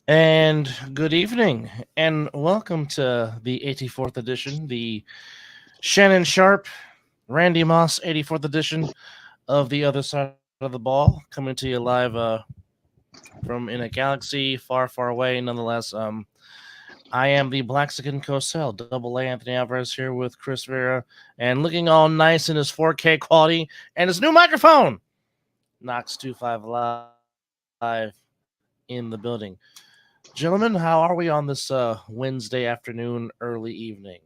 And good evening, and welcome to the 84th edition, the Shannon Sharp, Randy Moss 84th edition of The Other Side of the Ball, coming to you live from in a galaxy far, far away. Nonetheless, I am the Blaxican Cosell, double A Anthony Alvarez here with Chris Vera, and looking all nice in his 4K quality and his new microphone, Knox 25 Live in the building. Gentlemen, how are we on this Wednesday afternoon, early evening?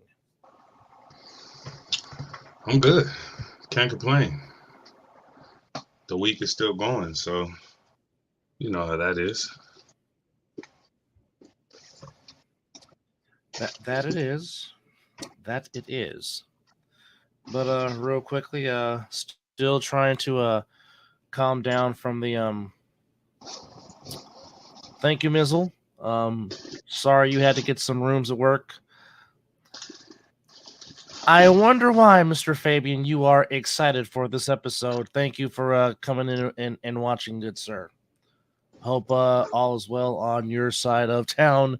I'm good. Can't complain. The week is still going, so you know how that is. That it is. That it is. But real quickly, still trying to calm down from the thank you, Mizzle. Sorry you had to get some rooms at work. I wonder why, Mr. Fabian, you are excited for this episode. Thank you for coming in and watching, good sir. Hope all is well on your side of town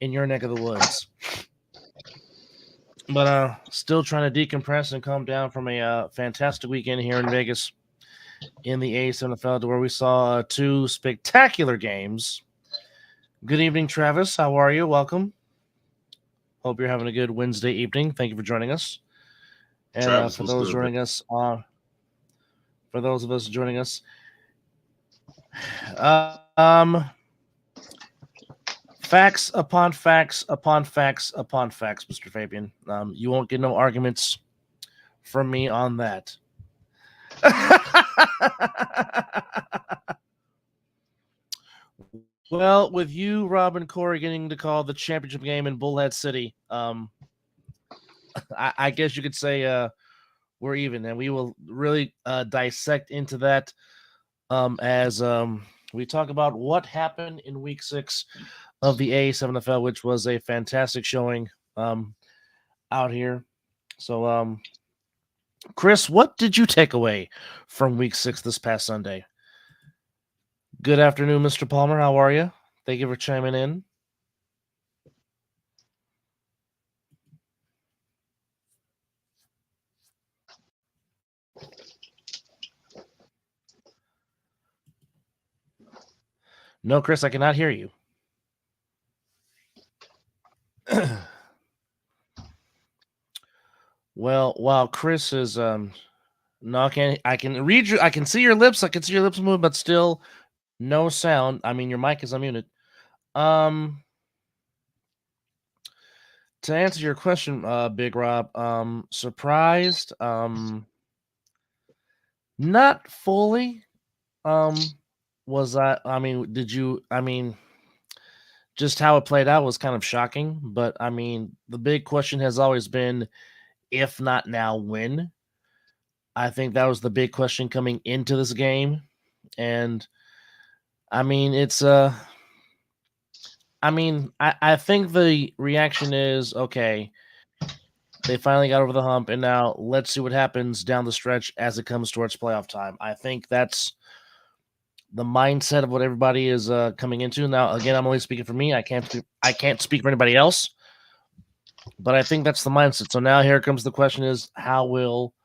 in your neck of the woods. But still trying to decompress and calm down from a fantastic weekend here in Vegas in the A7FL, to where we saw two spectacular games. Good evening, Travis. How are you? Welcome. Hope you're having a good Wednesday evening. Thank you for joining us. And Travis, what's good, bro? for those of us joining us, um, facts upon facts upon facts upon facts, Mr. Fabian. You won't get no arguments from me on that. Well, with you, Rob, and Corey getting to call the championship game in Bullhead City, I guess you could say we're even, and we will really dissect into that as we talk about what happened in Week 6 of the A7FL, which was a fantastic showing out here. So, Chris, what did you take away from Week 6 this past Sunday? Good afternoon, Mr. Palmer. How are you? Thank you for chiming in. No, Chris, I cannot hear you. Well, while Chris is no, I can read you. I can see your lips. I can see your lips move, but still no sound. I mean, your mic is unmuted. Um, to answer your question, Big Rob, surprised. Not fully. Was I? I mean, did you? I mean, just how it played out was kind of shocking. But I mean, the big question has always been, if not now, when? I think that was the big question coming into this game, and I mean, I think the reaction is okay. They finally got over the hump, and now let's see what happens down the stretch as it comes towards playoff time. I think that's the mindset of what everybody is coming into. Now, again, I'm only speaking for me. I can't speak for anybody else, but I think that's the mindset. So now here comes the question: is how will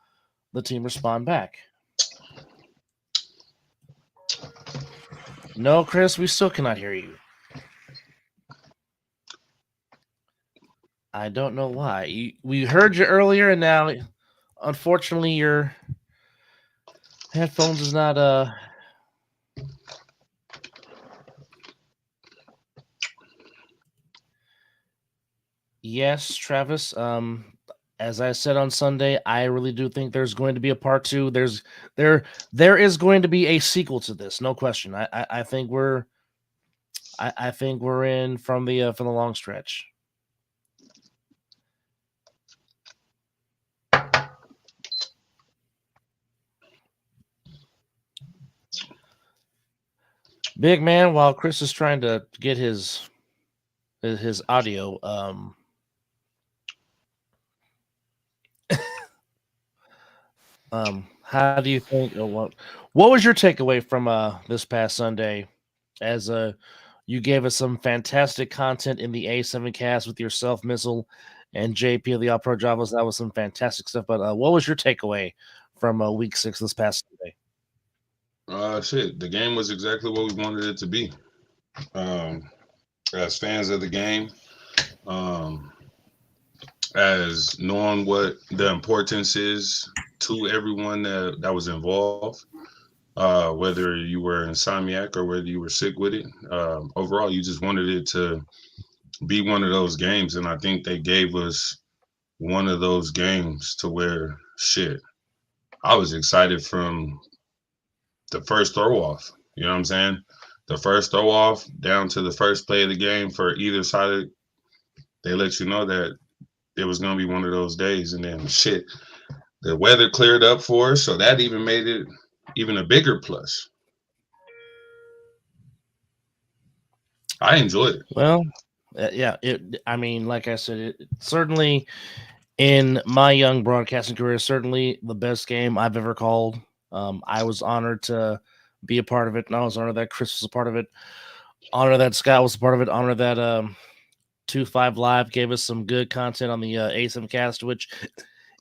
the team respond back? No, Chris, we still cannot hear you. I don't know why. We heard you earlier, and now, unfortunately, your headphones is not. Yes, Travis. As I said on Sunday, I really do think there's going to be a part two. There there is going to be a sequel to this, no question. I think I think we're in from the long stretch. Big man, while Chris is trying to get his audio, how do you think? Or what was your takeaway from this past Sunday? As You gave us some fantastic content in the A7 cast with yourself, Missile, and JP of the All Pro Javas. That was some fantastic stuff. But what was your takeaway from week 6 this past Sunday? Shit, the game was exactly what we wanted it to be. As fans of the game, as knowing what the importance is to everyone that was involved, whether you were insomniac or whether you were sick with it. Overall, you just wanted it to be one of those games, and I think they gave us one of those games to where shit. I was excited from the first throw off. You know what I'm saying? The first throw off down to the first play of the game for either side. They let you know that it was going to be one of those days, and then shit, the weather cleared up for us, so that even made it even a bigger plus. I enjoyed it. Well, yeah. I mean, like I said, it certainly in my young broadcasting career, certainly the best game I've ever called. I was honored to be a part of it, and I was honored that Chris was a part of it. Honored that Scott was a part of it. Honored that 2-5 Live gave us some good content on the ASM cast, which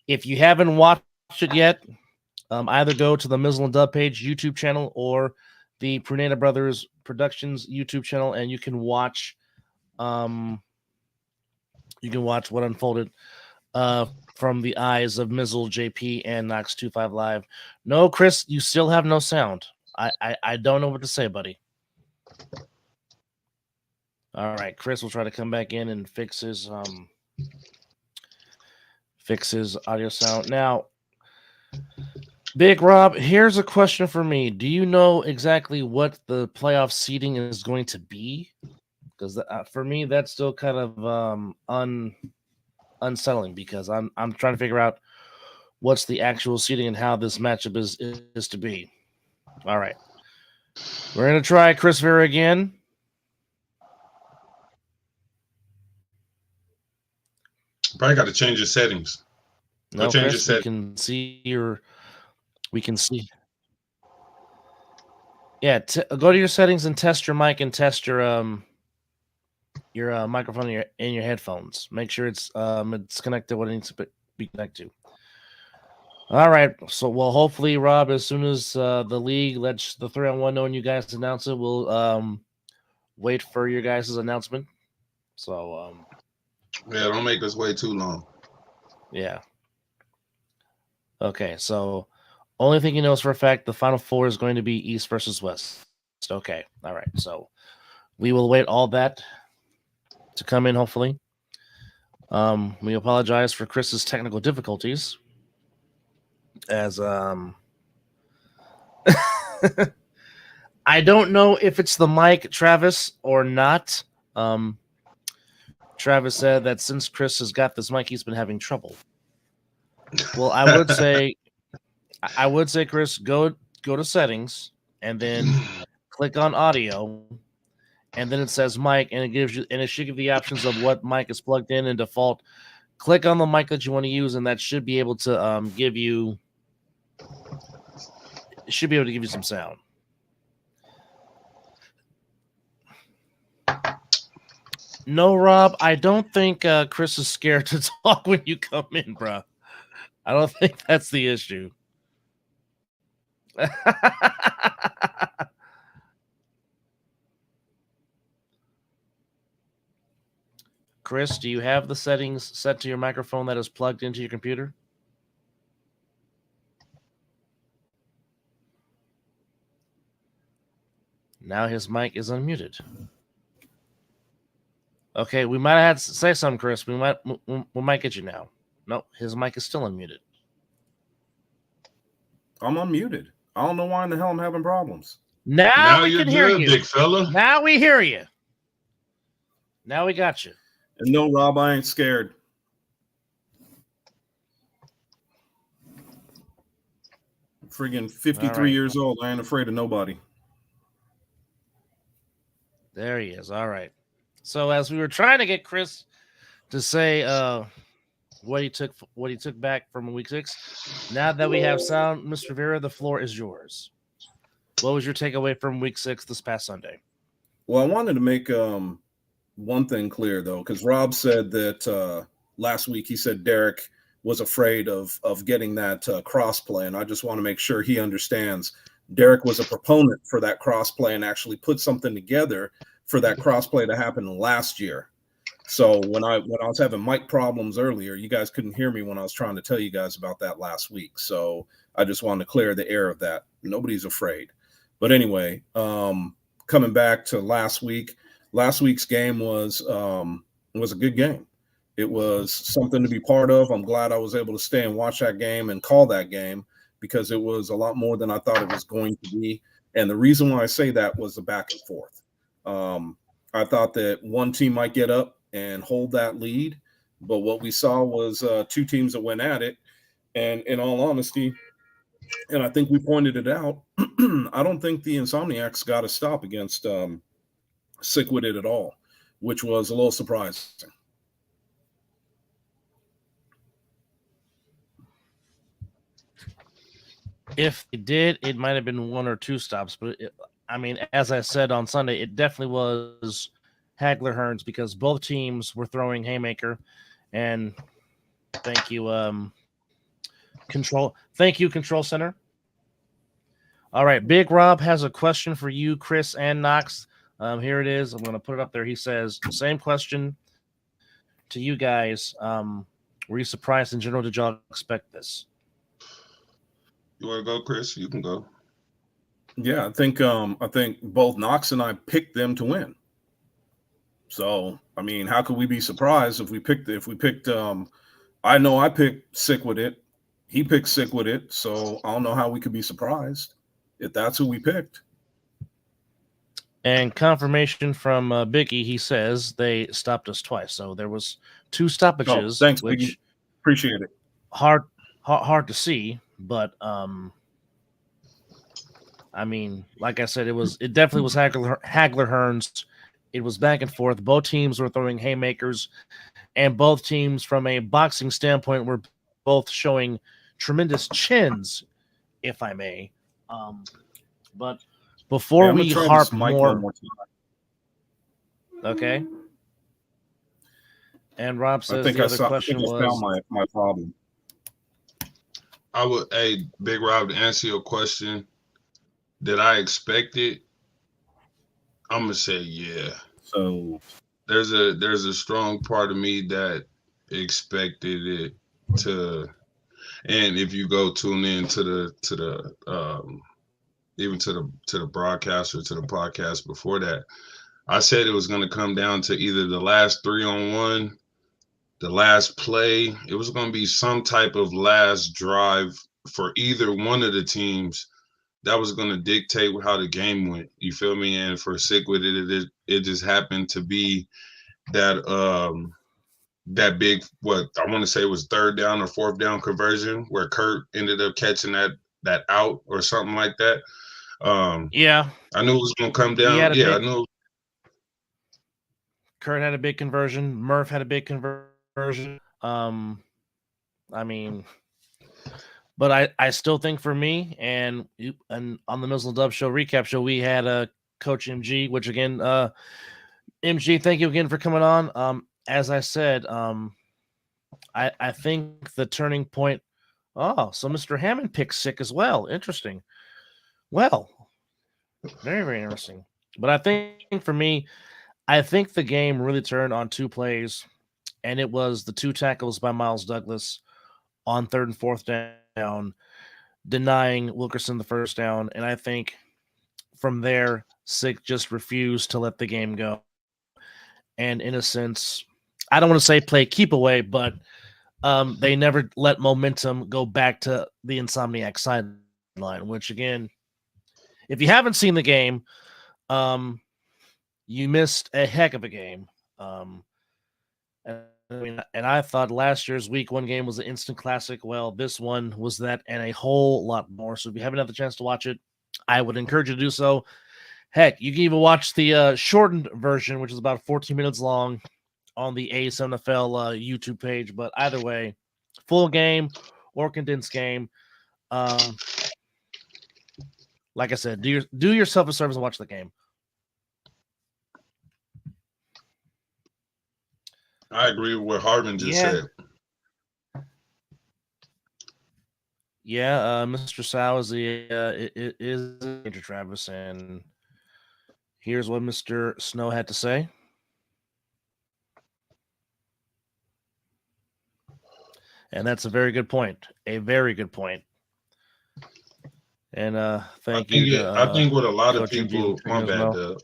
if you haven't watched it yet, either go to the Mizzle and Dub page YouTube channel or the Pruneda Brothers Productions YouTube channel, and you can watch what unfolded from the eyes of Mizzle, JP, and Knox 2-5 Live. No, Chris, you still have no sound. I don't know what to say, buddy. All right, Chris will try to come back in and fix his audio sound. Now, Big Rob, here's a question for me. Do you know exactly what the playoff seeding is going to be? Because for me, that's still kind of unsettling because I'm trying to figure out what's the actual seeding and how this matchup is to be. All right, we're gonna try Chris Vera again. Probably got to change your settings. No, Chris, we can see your. We can see. Yeah, go to your settings and test your mic and test your microphone in your headphones. Make sure it's connected what it needs to be connected to. All right, so hopefully, Rob, as soon as the league lets the 3-on-1 know and you guys announce it, we'll wait for your guys' announcement. So yeah, don't make us wait too long. Yeah. Okay, so only thing you know is for a fact the Final Four is going to be East versus West. Okay, all right. So we will wait all that to come in, hopefully. We apologize for Chris's technical difficulties. As I don't know if it's the mic, Travis, or not. Travis said that since Chris has got this mic, he's been having trouble. Well, I would say, Chris, go to settings and then click on audio, and then it says mic, and it should give the options of what mic is plugged in and default. Click on the mic that you want to use, and that should be able to give you some sound. No, Rob, I don't think Chris is scared to talk when you come in, bro. I don't think that's the issue. Chris, do you have the settings set to your microphone that is plugged into your computer? Now his mic is unmuted. Okay, we might have to say something, Chris. We might get you now. No, his mic is still unmuted. I'm unmuted. I don't know why in the hell I'm having problems. Now we can hear you, big fella. Now we hear you. Now we got you. And no, Rob, I ain't scared. I'm friggin' 53 years old. I ain't afraid of nobody. There he is. All right. So as we were trying to get Chris to say what he took back from week 6, now that we have sound, Mr. Vera, the floor is yours. What was your takeaway from week 6 this past Sunday? Well, I wanted to make one thing clear though, because Rob said that last week he said Derek was afraid of getting that cross play, and I just want to make sure he understands. Derek was a proponent for that cross play and actually put something together for that cross play to happen last year. So when I was having mic problems earlier, you guys couldn't hear me when I was trying to tell you guys about that last week. So I just wanted to clear the air of that. Nobody's afraid. But anyway, coming back to last week's game was a good game. It was something to be part of. I'm glad I was able to stay and watch that game and call that game because it was a lot more than I thought it was going to be. And the reason why I say that was the back and forth. I thought that one team might get up and hold that lead, but what we saw was two teams that went at it. And in all honesty, and I think we pointed it out, I don't think the Insomniacs got a stop against Sick With It at all, which was a little surprising. If they did, it might have been one or two stops. But, as I said on Sunday, it definitely was Hagler Hearns because both teams were throwing haymaker. And thank you, Control Center. All right, Big Rob has a question for you, Chris and Knox. Here it is. I'm going to put it up there. He says, same question to you guys. Were you surprised in general? Did y'all expect this? You want to go, Chris? You can go. Yeah, I think both Knox and I picked them to win. So, how could we be surprised if we picked I know I picked Sick With It. He picked Sick With It. So I don't know how we could be surprised if that's who we picked. And confirmation from Biggie, he says they stopped us twice. So there was two stoppages. Thanks, Biggie. Appreciate it. Hard to see, but like I said, it definitely was Hagler Hearns. It was back and forth. Both teams were throwing haymakers, and both teams, from a boxing standpoint, were both showing tremendous chins, if I may. But before we harp more, okay. And Rob says the other question was, I found my problem. Big Rob, to answer your question, did I expect it? I'm gonna say yeah. So there's a strong part of me that expected it to, and if you go tune in to the even to the broadcast or to the podcast before that, I said it was gonna come down to either the last 3-on-1, the last play. It was gonna be some type of last drive for either one of the teams that was going to dictate how the game went. You feel me? And for Sick With It, it just happened to be that that big, what I want to say was 3rd down or 4th down conversion where Kurt ended up catching that out or something like that. Yeah, I knew it was going to come down. I knew. Kurt had a big conversion. Murph had a big conversion. But I still think for me, and on the Mizzle Dub Show recap show, we had Coach MG, which again, MG, thank you again for coming on. As I said, I think the turning point. Oh, so Mr. Hammond picked Sick as well. Interesting. Well, very, very interesting. But I think for me, I think the game really turned on 2 plays, and it was the 2 tackles by Miles Douglas on 3rd and 4th down, denying Wilkerson the 1st down. And I think from there, Sick just refused to let the game go. And in a sense, I don't want to say play keep away, but they never let momentum go back to the Insomniac sideline, which again, if you haven't seen the game, you missed a heck of a game. And I thought last year's week 1 game was an instant classic. Well, this one was that and a whole lot more. So if you haven't had the chance to watch it, I would encourage you to do so. Heck, you can even watch the shortened version, which is about 14 minutes long, on the A7FL YouTube page. But either way, full game or condensed game. Like I said, do yourself a service and watch the game. I agree with what Harvin just said. Yeah, Mr. Sal is Major Travis, and here's what Mr. Snow had to say. And that's a very good point. A very good point. And thank you to I think what a lot of Coach people, my bad, Dub.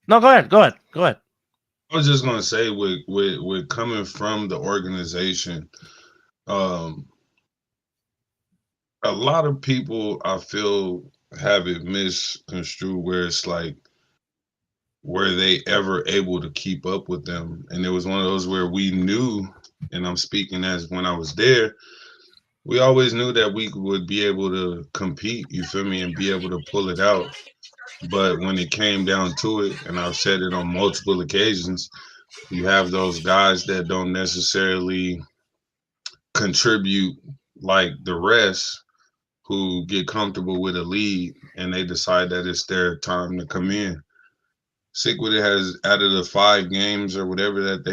No, go ahead. I was just gonna say, with coming from the organization, a lot of people I feel have it misconstrued where it's like, were they ever able to keep up with them? And it was one of those where we knew, and I'm speaking as when I was there, we always knew that we would be able to compete, you feel me, and be able to pull it out. But when it came down to it, and I've said it on multiple occasions, you have those guys that don't necessarily contribute like the rest who get comfortable with a lead and they decide that it's their time to come in. Sick With It has, out of the 5 games or whatever that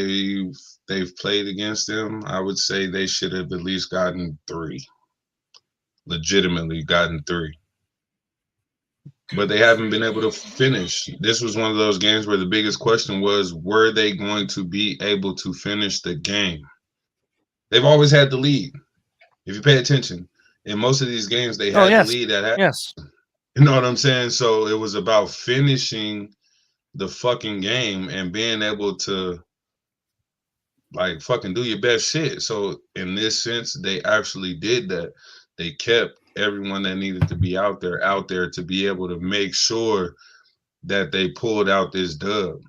they've played against them, I would say they should have at least gotten 3. Legitimately gotten 3. But they haven't been able to finish. This was one of those games where the biggest question was, were they going to be able to finish the game? They've always had the lead. If you pay attention, in most of these games, they had the lead at half. Yes. You know what I'm saying? So it was about finishing the fucking game and being able to like fucking do your best shit. So in this sense, they actually did that. They kept everyone that needed to be out there to be able to make sure that they pulled out this dub.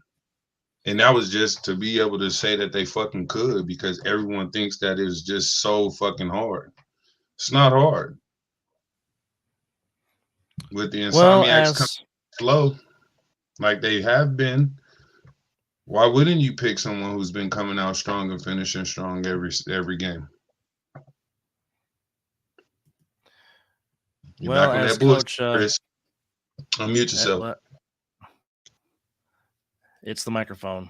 And that was just to be able to say that they fucking could, because everyone thinks that is just so fucking hard. It's not hard. With the Insomniacs coming slow, like they have been, why wouldn't you pick someone who's been coming out strong and finishing strong every game? You're back on that bullshit, Chris. Unmute yourself. It's the microphone.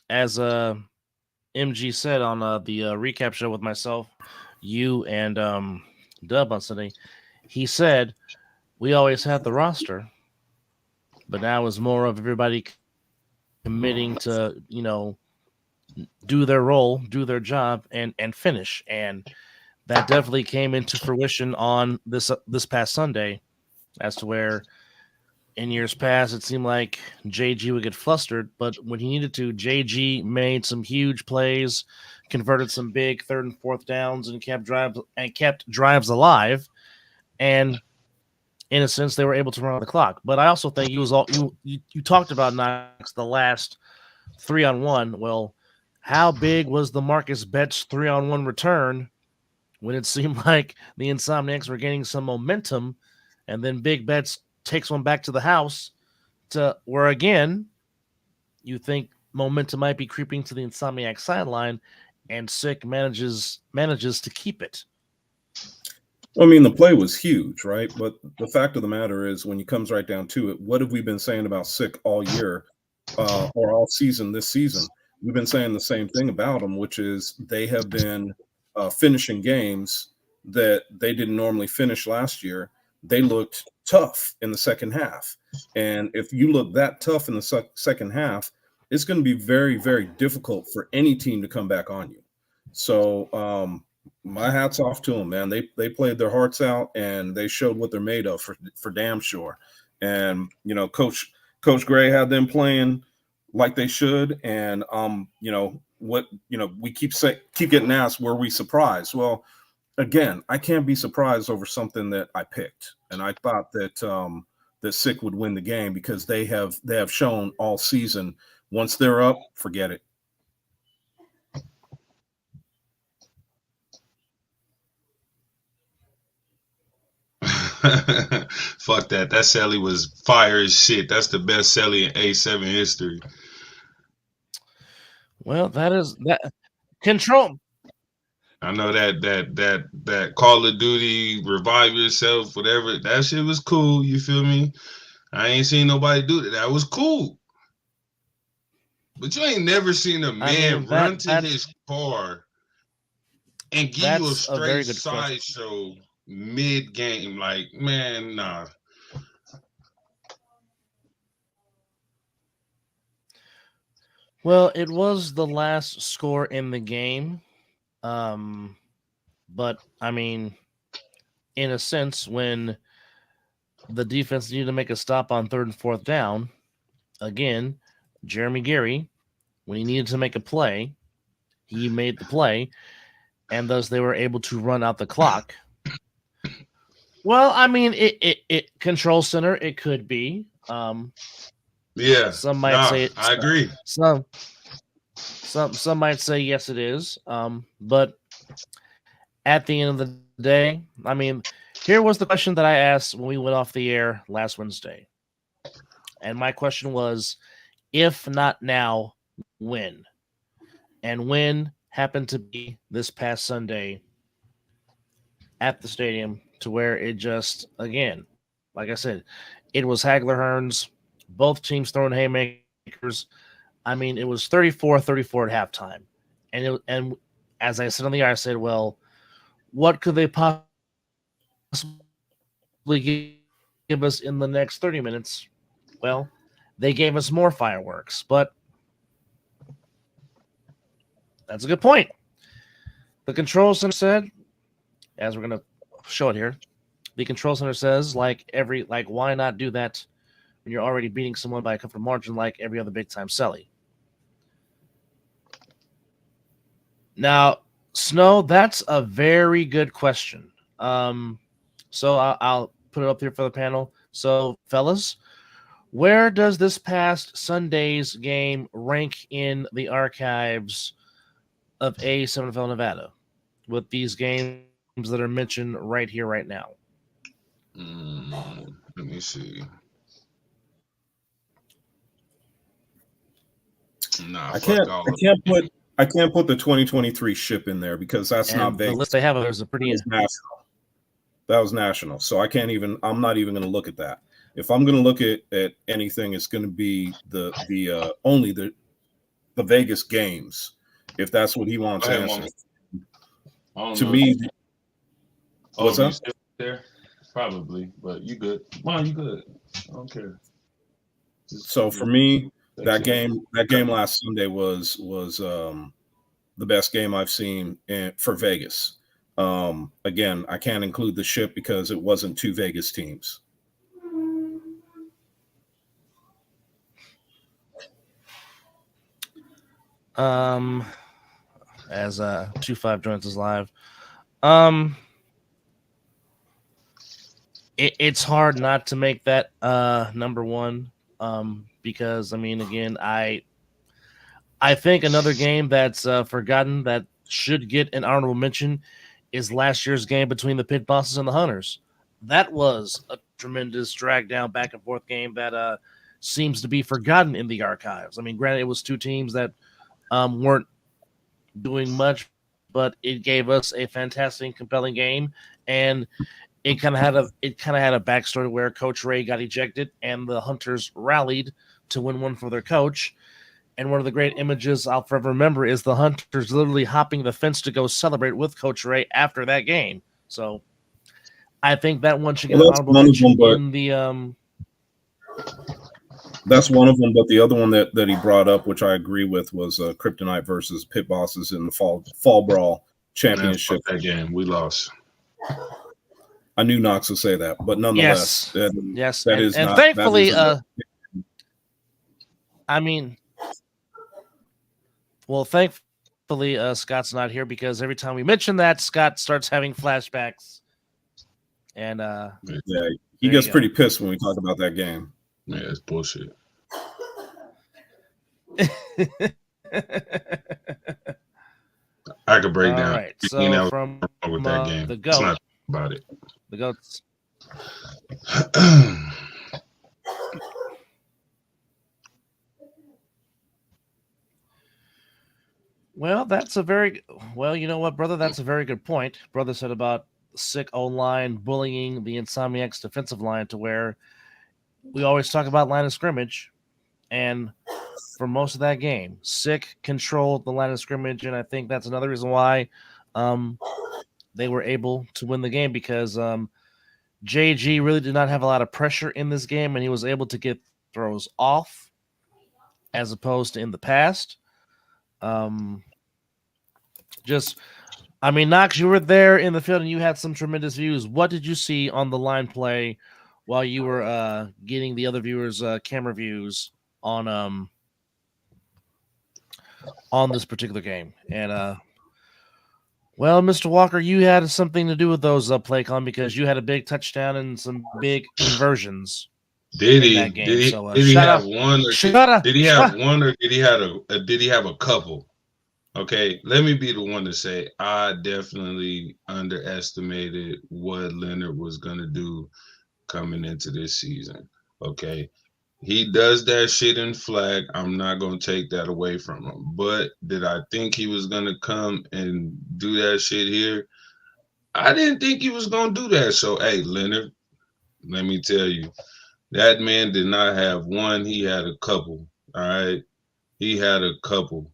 As MG said on the recap show with myself, you, and Dub on Sunday, he said we always had the roster, but now it's more of everybody committing to, do their role, do their job, and finish. And that definitely came into fruition on this past Sunday, as to where in years past it seemed like JG would get flustered, but when he needed to, JG made some huge plays, converted some big 3rd and 4th downs, and kept drives alive. And in a sense, they were able to run on the clock. But I also think you talked about Knox the last 3-on-1. Well, how big was the Marcus Betts 3-on-1 return when it seemed like the Insomniacs were gaining some momentum, and then Big Betts takes one back to the house, to where again you think momentum might be creeping to the Insomniac sideline, and Sick manages to keep it. Well, I mean, the play was huge, right? But the fact of the matter is, when it comes right down to it, what have we been saying about Sick all year, or all season this season? We've been saying the same thing about them, which is they have been finishing games that they didn't normally finish last year. They looked tough in the second half. And if you look that tough in the second half, it's going to be very, very difficult for any team to come back on you. So my hat's off to them, man. They played their hearts out, and they showed what they're made of for damn sure. And, Coach Gray had them playing like they should. And, we keep getting asked, were we surprised? Well, again, I can't be surprised over something that I picked. And I thought that that Sick would win the game, because they have shown all season, once they're up, forget it. Fuck that. That Sally was fire as shit. That's the best Sally in A7 history. Well, that is that control. I know that Call of Duty, revive yourself, whatever. That shit was cool. You feel me? I ain't seen nobody do that. That was cool. But you ain't never seen a man run to his car and give you a straight sideshow mid-game. Like, man, nah. Well, it was the last score in the game. But, I mean, in a sense, when the defense needed to make a stop on 3rd and 4th down, again, Jeremy Geary, when he needed to make a play, he made the play, and thus they were able to run out the clock. Well, I mean, it control center, it could be. Yeah, some might say it. I agree. Some might say yes, it is. But at the end of the day, I mean, here was the question that I asked when we went off the air last Wednesday, and my question was, if not now, when? And when happened to be this past Sunday at the stadium, to where it just, again, like I said, it was Hagler Hearns, both teams throwing haymakers. I mean, it was 34-34 at halftime. And as I said on the air, I said, well, what could they possibly give us in the next 30 minutes? Well, they gave us more fireworks, but that's a good point. The control center said, as we're going to show it here, the control center says, why not do that when you're already beating someone by a comfortable margin like every other big-time Selly? Now, Snow, that's a very good question. So I'll put it up here for the panel. So, fellas, where does this past Sunday's game rank in the archives of A7FL Nevada with these games that are mentioned right here, right now? Let me see. Nah, I can't put the 2023 ship in there because that's not Vegas. The list they have, there's a pretty national. That was national, so I'm not even going to look at that. If I'm going to look at anything, it's going to be only the Vegas games, if that's what he wants to answer. To me, what's up? There, probably, but you good. Well, you good. I don't care. So for me, that game last Sunday was the best game I've seen for Vegas. Again, I can't include the ship because it wasn't two Vegas teams. As 25 joins us live, it's hard not to make that number one, because I mean, again, I think another game that's forgotten that should get an honorable mention is last year's game between the Pit Bosses and the Hunters. That was a tremendous drag down back and forth game that seems to be forgotten in the archives. I mean, granted, it was two teams that weren't doing much, but it gave us a fantastic, compelling game, and it kind of had a backstory where Coach Ray got ejected and the Hunters rallied to win one for their coach. And one of the great images I'll forever remember is the Hunters literally hopping the fence to go celebrate with Coach Ray after that game. So I think that one should get an honorable mention in the That's one of them, but the other one that he brought up, which I agree with, was Kryptonite versus Pit Bosses in the fall brawl championship. That game we lost. I knew Knox would say that, but nonetheless, yes, that is and not, thankfully, I mean, well, thankfully, Scott's not here because every time we mention that, Scott starts having flashbacks, and yeah, he gets pretty pissed when we talk about that game. Yeah, it's bullshit. I could break down. Right, so from with that game, the goat, it's not about it. The goats. Well, you know what, brother? That's a very good point. Brother said about Sick O-line bullying the Insomniacs defensive line to where we always talk about line of scrimmage, and for most of that game. Sick controlled the line of scrimmage, and I think that's another reason why they were able to win the game, because JG really did not have a lot of pressure in this game, and he was able to get throws off as opposed to in the past. Knox, you were there in the field and you had some tremendous views. What did you see on the line play while you were getting the other viewers' camera views on this particular game? And well, Mr. Walker, you had something to do with those play con, because you had a big touchdown and some big conversions. Did he? That game. Did he? So, did he have one? Or did he have one, or did he have a couple? Okay, let me be the one to say I definitely underestimated what Leonard was gonna do coming into this season. Okay, he does that shit in flag. I'm not gonna take that away from him. But did I think he was gonna come and do that shit here? I didn't think he was gonna do that. So, hey, Leonard, let me tell you, that man did not have one. He had a couple. All right, he had a couple.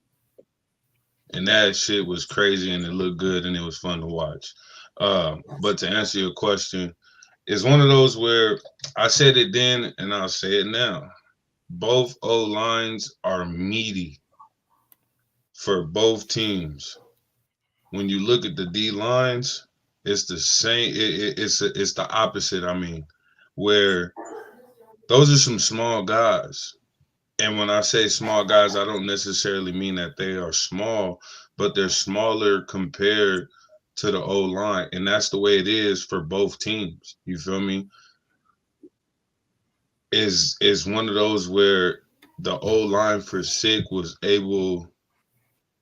And that shit was crazy, and it looked good, and it was fun to watch. But to answer your question, it's one of those where I said it then, and I'll say it now. Both O lines are meaty for both teams. When you look at the D lines, it's the same. It's the opposite. I mean, where those are some small guys. And when I say small guys, I don't necessarily mean that they are small, but they're smaller compared to the O-line. And that's the way it is for both teams. You feel me? Is one of those where the O-line for Sick was able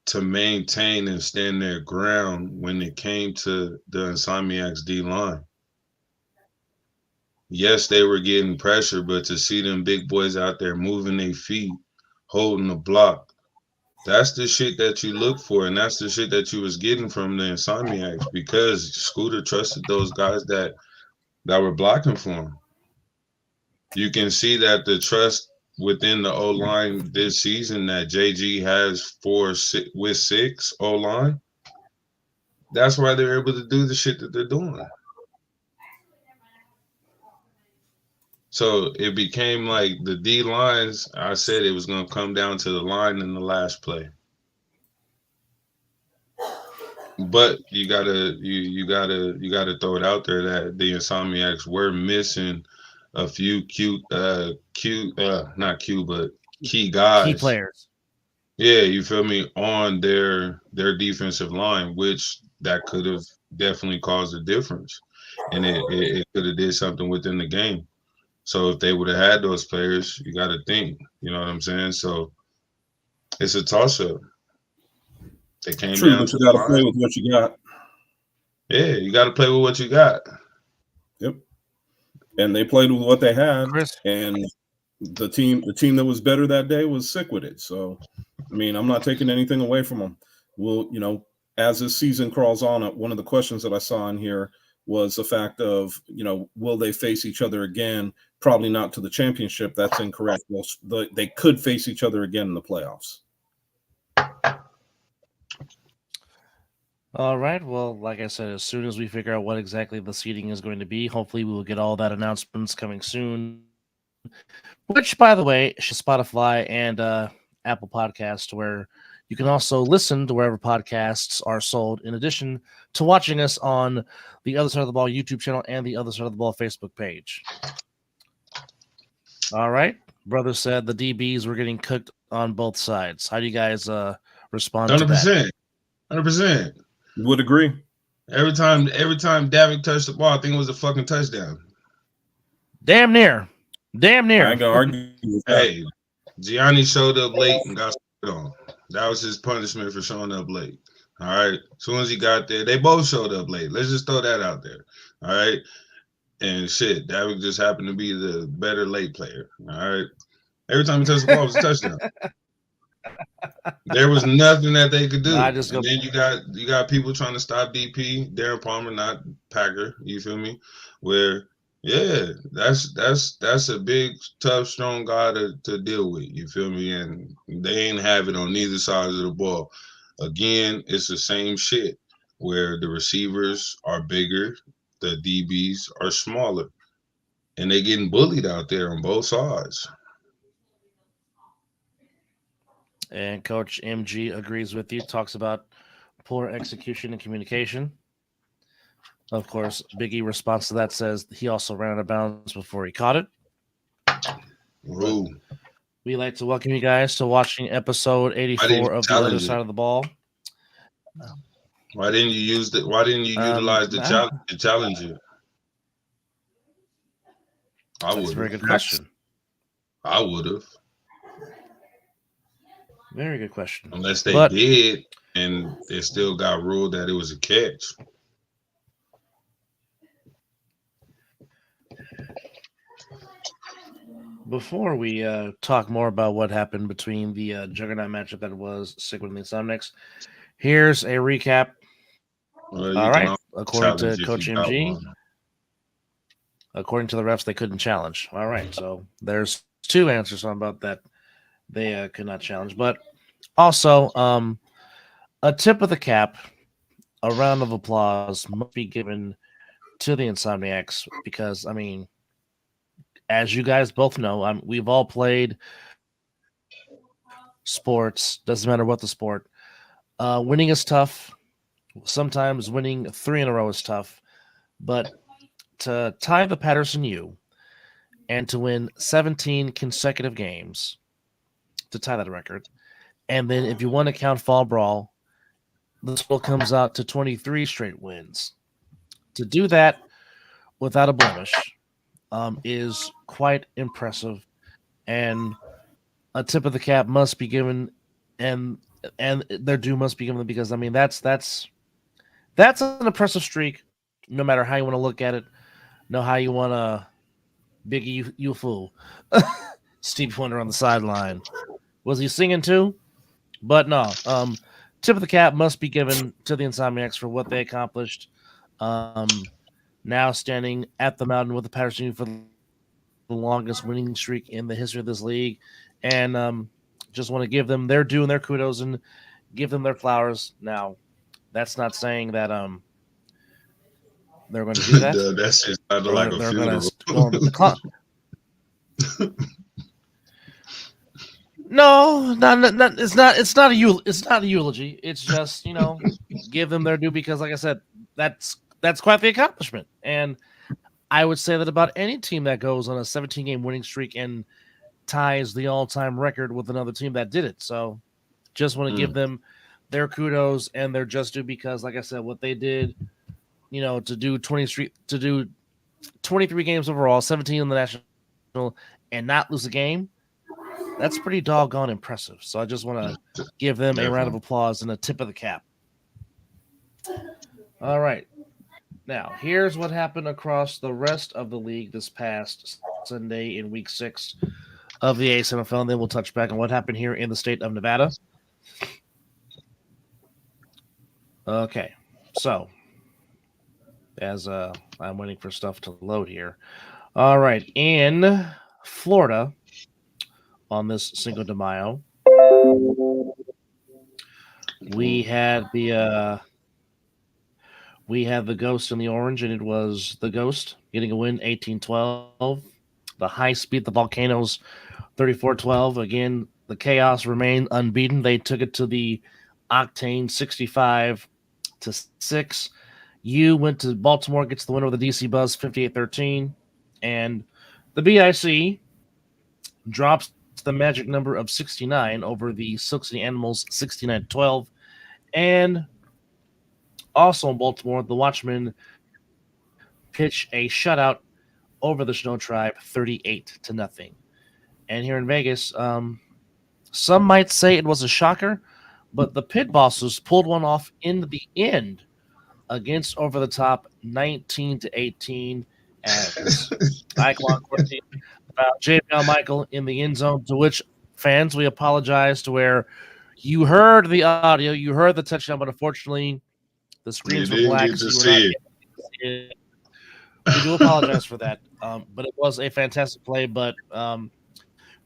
to maintain and stand their ground when it came to the Insomniacs D-line. Yes, they were getting pressure, but to see them big boys out there moving their feet, holding the block, that's the shit that you look for, and that's the shit that you was getting from the Insomniacs, because Scooter trusted those guys that were blocking for him. You can see that the trust within the O-line this season that JG has with six O-line, that's why they're able to do the shit that they're doing. So it became like the D lines. I said it was going to come down to the line in the last play. But you gotta throw it out there that the Insomniacs were missing a few key guys, key players. Yeah, you feel me, on their defensive line, which that could have definitely caused a difference, and it could have did something within the game. So if they would have had those players, you got to think, you know what I'm saying? So it's a toss-up. They came True, down but to you got to play with what you got. Yeah, you got to play with what you got. Yep. And they played with what they had, Chris. And the team that was better that day was Sick with it. So, I mean, I'm not taking anything away from them. Well, as this season crawls on, one of the questions that I saw in here was the fact of, will they face each other again? Probably not to the championship. That's incorrect. Well, they could face each other again in the playoffs. All right. Well, like I said, as soon as we figure out what exactly the seating is going to be, hopefully we will get all that announcements coming soon. Which, by the way, is Spotify and Apple Podcast, where you can also listen to wherever podcasts are sold, in addition to watching us on the Other Side of the Ball YouTube channel and the Other Side of the Ball Facebook page. All right. Brother said the DBs were getting cooked on both sides. How do you guys respond 100%, to that? 100%. Would agree. Every time Davick touched the ball, I think it was a fucking touchdown. Damn near. I ain't gonna argue with that. Hey, Gianni showed up late and got on. That was his punishment for showing up late. All right. As soon as he got there, they both showed up late. Let's just throw that out there. All right. And shit, Davick just happened to be the better late player. All right. Every time he touched the ball, it was a touchdown. There was nothing that they could do. Then you got people trying to stop DP, Darren Palmer, not Packer. You feel me? Where Yeah, that's a big, tough, strong guy to deal with. You feel me? And they ain't have it on neither side of the ball. Again, it's the same shit where the receivers are bigger, the DBs are smaller, and they getting bullied out there on both sides. And Coach MG agrees with you, talks about poor execution and communication. Of course, Big E responds to that, says he also ran out of bounds before he caught it. But Ooh, we'd like to welcome you guys to watching episode why didn't 84 you of The Other challenge Side it? of the Ball. Why didn't you use the? Why didn't you utilize the Ah, challenge to challenge it? I that's a would very have. good question. I would have, Very good question. unless they But did, and it still got ruled that it was a catch. before we talk more about what happened between the juggernaut matchup that was Sick The Insomniacs, here's a recap. Well, All you can right. always According to challenge if Coach you got MG, one. according to the refs, they couldn't challenge. All right. So there's two answers about that they could not challenge. But also, a tip of the cap, a round of applause must be given to the Insomniacs because, I mean, as you guys both know, we've all played sports, doesn't matter what the sport. Winning is tough. Sometimes winning 3 in a row is tough. But to tie the Patterson U and to win 17 consecutive games to tie that record, and then if you want to count Fall Brawl, the total comes out to 23 straight wins. To do that without a blemish is quite impressive, and a tip of the cap must be given, and their due must be given because I mean that's an impressive streak, no matter how you want to look at it, no how you want to Biggie you fool. Steve Wonder on the sideline. Was he singing too? But no. Tip of the cap must be given to the Insomniacs for what they accomplished. Now standing at the mountain with the Patterson for the longest winning streak in the history of this league, and just want to give them their due and their kudos and give them their flowers. Now, that's not saying that they're going to do that. That shit sounded like a They're going funeral. to go on the decline. No, not. It's not. It's not a. It's not a eulogy. It's just give them their due because, like I said, that's quite the accomplishment. And I would say that about any team that goes on a 17-game winning streak and ties the all-time record with another team that did it. So, just want to give them their kudos and their just due because, like I said, what they did, to do 23 games overall, 17 in the national, and not lose a game. That's pretty doggone impressive. So I just want to give them a round of applause and a tip of the cap. All right. Now, here's what happened across the rest of the league this past Sunday in week 6 of the A7FL, and then we'll touch back on what happened here in the state of Nevada. Okay. So, as I'm waiting for stuff to load here. All right. In Florida, on this Cinco de Mayo, we had the Ghost in the orange, and it was the Ghost getting a win 18-12. The High Speed, the Volcanoes 34-12. Again, the Chaos remained unbeaten. They took it to the Octane 65-6. You went to Baltimore, gets the winner with the DC Buzz 58-13. And the BIC drops the magic number of 69 over the Silk City Animals 69-12. And also in Baltimore, the Watchmen pitch a shutout over the Snow Tribe 38-0. And here in Vegas, some might say it was a shocker, but the Pit Bosses pulled one off in the end against Over the Top 19-18 as Icon Cortine about JBL Michael in the end zone, to which fans, we apologize to where you heard the audio, you heard the touchdown, but unfortunately the screens were black, so you were not able to see it. We do apologize for that. But it was a fantastic play. But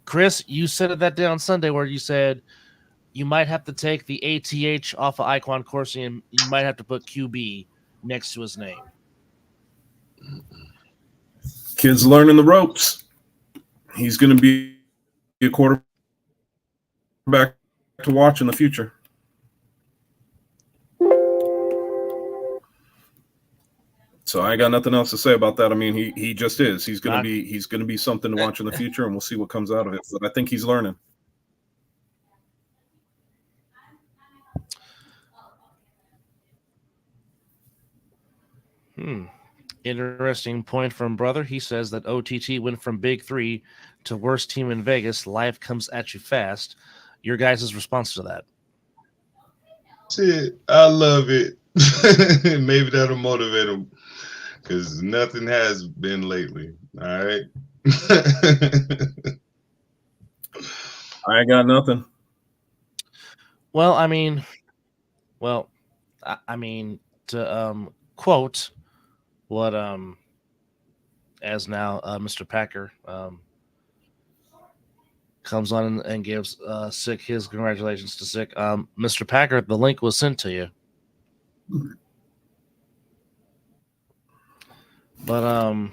Chris, you said it that day on Sunday where you said you might have to take the ATH off of Iquan Corsi and you might have to put QB next to his name. Kid's learning the ropes. He's going to be a quarterback to watch in the future. So I ain't got nothing else to say about that. I mean, he just is. He's gonna be something to watch in the future, and we'll see what comes out of it. But I think he's learning. Interesting point from brother. He says that OTT went from big 3 to worst team in Vegas. Life comes at you fast. Your guys' response to that? Shit, I love it. Maybe that'll motivate him because nothing has been lately. All right. I ain't got nothing. Well, I mean, to quote what as now Mr. Packer comes on and gives Sick his congratulations to Sick. Mr. Packer, the link was sent to you. But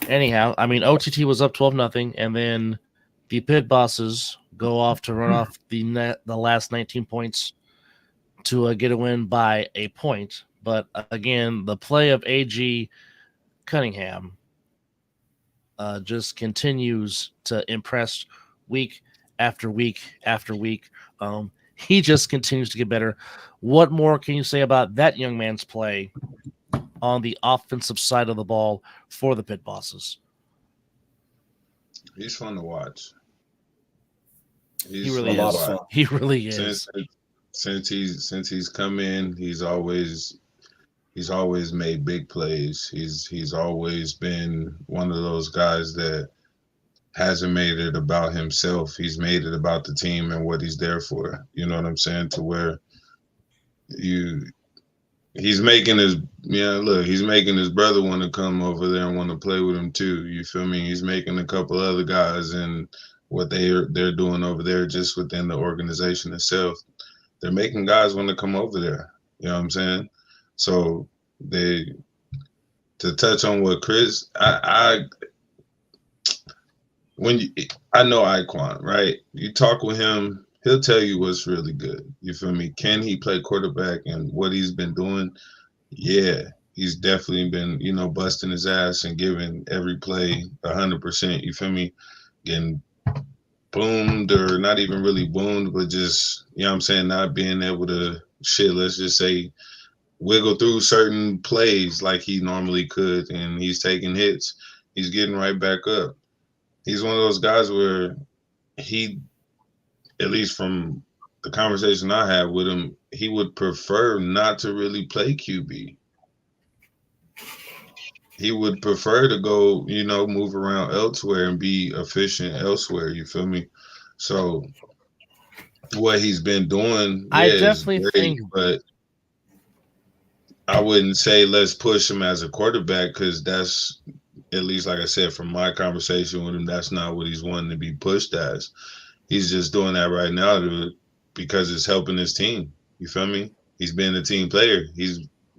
anyhow, I mean OTT was up 12-0, and then the pit bosses go off to run off the last 19 points to get a win by a point. But again, the play of AG Cunningham just continues to impress week after week after week. He just continues to get better. What more can you say about that young man's play on the offensive side of the ball for the pit bosses? He's fun to watch. He really is. He really is. Since he's come in, he's always made big plays. He's always been one of those guys that hasn't made it about himself. He's made it about the team and what he's there for. You know what I'm saying? To where he's making his brother want to come over there and want to play with him too. You feel me? He's making a couple other guys and what they're doing over there just within the organization itself. They're making guys want to come over there. You know what I'm saying? So to touch on what Chris, I know Iquan, right? You talk with him, he'll tell you what's really good. You feel me? Can he play quarterback and what he's been doing? Yeah, he's definitely been, busting his ass and giving every play 100%. You feel me? Getting boomed or not even really boomed, but just, not being able to let's just say wiggle through certain plays like he normally could, and he's taking hits. He's getting right back up. He's one of those guys where he, at least from the conversation I had with him, he would prefer not to really play QB. He would prefer to go, move around elsewhere and be efficient elsewhere. You feel me? So what he's been doing, I definitely think, but I wouldn't say let's push him as a quarterback because that's, at least like I said, from my conversation with him, that's not what he's wanting to be pushed as. He's just doing that right now because it's helping his team. You feel me? He's been a team player.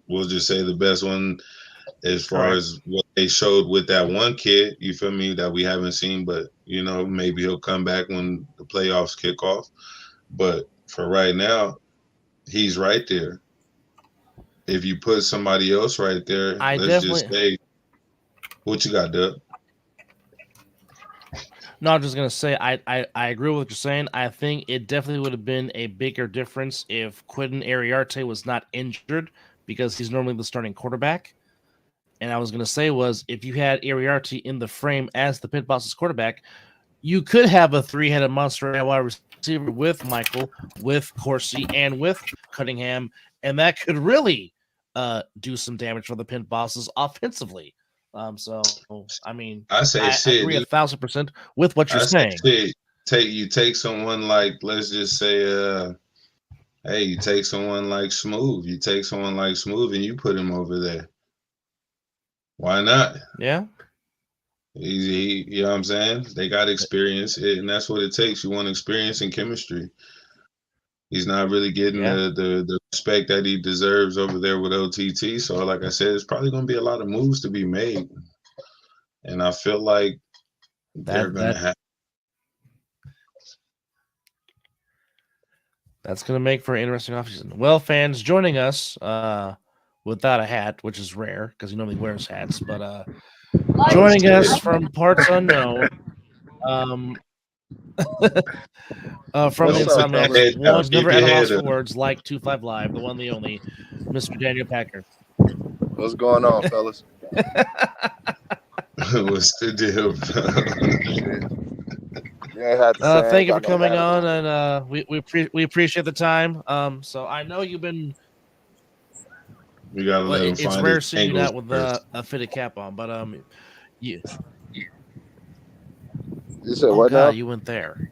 We'll just say the best one as far as what they showed with that one kid, you feel me, that we haven't seen, but, maybe he'll come back when the playoffs kick off. But for right now, he's right there. If you put somebody else right there, let's just say, what you got, Doug? No, I'm just going to say I agree with what you're saying. I think it definitely would have been a bigger difference if Quentin Ariarte was not injured because he's normally the starting quarterback. And I was going to say was if you had Ariarte in the frame as the pit boss's quarterback, you could have a three-headed monster at wide receiver with Michael, with Corsi, and with Cunningham, and that could really do some damage for the pit bosses offensively. So I mean, I agree 1,000% with what you're saying. You take someone like, let's just say, you take someone like Smooth. You take someone like Smooth and you put him over there. Why not? Yeah. You know what I'm saying? They got experience, and that's what it takes. You want experience and chemistry. He's not really getting the respect that he deserves over there with OTT. So, like I said, it's probably going to be a lot of moves to be made, and I feel like they're going to have. That's going to make for an interesting offseason. Well, fans, joining us without a hat, which is rare because he normally wears hats, but joining us from parts unknown, from the Insomniacs, one's never at a loss for words, like 25 Live, the one, the only, Mr. Daniel Packer. What's going on, fellas? What's the deal, thank you for coming on, and we appreciate the time. So I know you've been. We gotta let him it's find rare his seeing you angles out with a fitted cap on, but you said what now? You went there.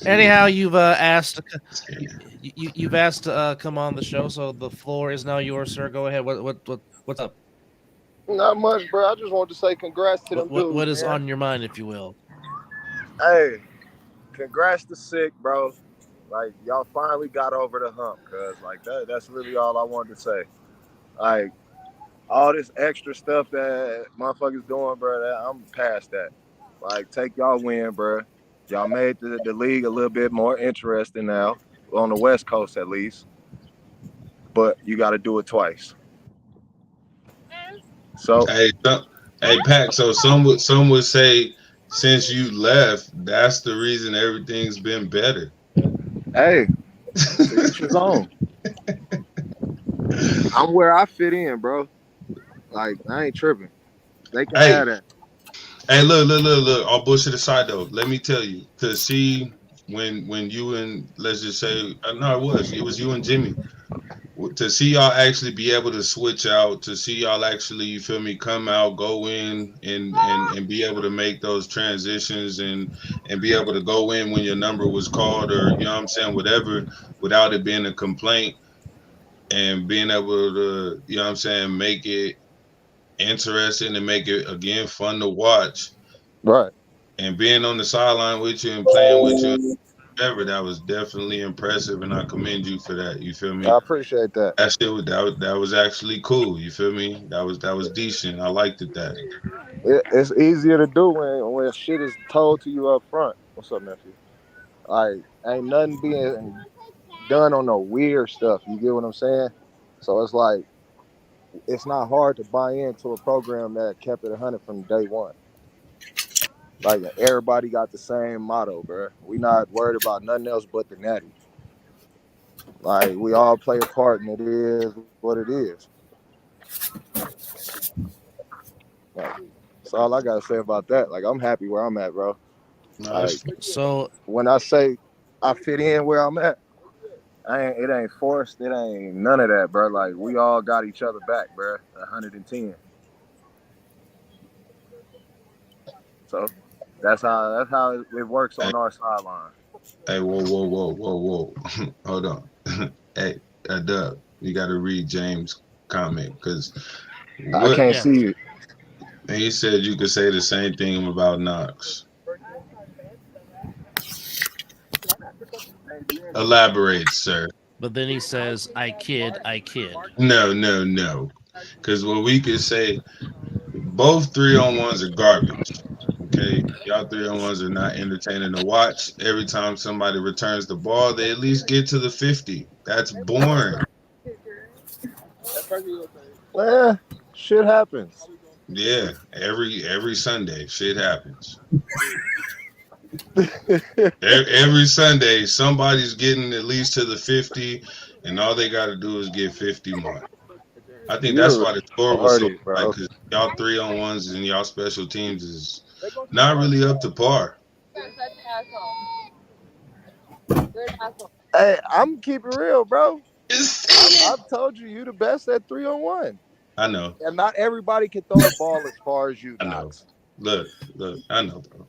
Anyhow, you've asked you've asked to come on the show, so the floor is now yours, sir. Go ahead. What's up? Not much, bro. I just wanted to say congrats to them dudes. What is on your mind, if you will? Hey, congrats to Sick, bro. Like, y'all finally got over the hump, cuz like that's really all I wanted to say. Like, all this extra stuff that motherfuckers doing, bro, I'm past that. Like, take y'all win, bro. Y'all made the league a little bit more interesting now, on the West Coast at least. But you got to do it twice. So hey, Pac. So some would say, since you left, that's the reason everything's been better. Hey, to each his own. I'm where I fit in, bro. Like, I ain't tripping. They can have that. Hey, look. All bullshit aside, though, let me tell you, to see when you and, let's just say, no, it was you and Jimmy, to see y'all actually be able to switch out, to see y'all actually, you feel me, come out, go in, and be able to make those transitions and be able to go in when your number was called, or, you know what I'm saying, whatever, without it being a complaint, and being able to, you know what I'm saying, make it interesting and make it, again, fun to watch. Right. And being on the sideline with you and playing with you, whatever, that was definitely impressive, and I commend you for that. You feel me? I appreciate that. That shit that was actually cool. You feel me? That was decent. I liked it. It's easier to do when shit is told to you up front. What's up, nephew? Like, ain't nothing being done on no weird stuff. You get what I'm saying? So it's like, it's not hard to buy into a program that kept it 100 from day one. Like, everybody got the same motto, bro. We not worried about nothing else but the natty. Like, we all play a part, and it is what it is. Like, that's all I gotta say about that. Like, I'm happy where I'm at, bro. Like, so when I say I fit in where I'm at, it ain't forced. It ain't none of that, bro. Like, we all got each other back, bro. 110. So that's how it works on our sideline. Hey, whoa. Hold on. Hey, Dub, you got to read James' comment, because I can't see it. He said you could say the same thing about Knox. Elaborate, sir. But then he says, I kid. No. Because what we could say, both 3-on-1s are garbage. Okay, y'all 3-on-1s are not entertaining to watch. Every time somebody returns the ball, they at least get to the 50. That's boring. Shit happens. Yeah, every Sunday, shit happens. Every Sunday, somebody's getting at least to the 50, and all they got to do is get 50 more. I think that's why the score was so high, because y'all 3-on-1s and y'all special teams is not really up to par. Hey, I'm keeping real, bro. I've told you the best at 3-on-1. I know. And not everybody can throw the ball as far as you. I know. Look, I know, bro.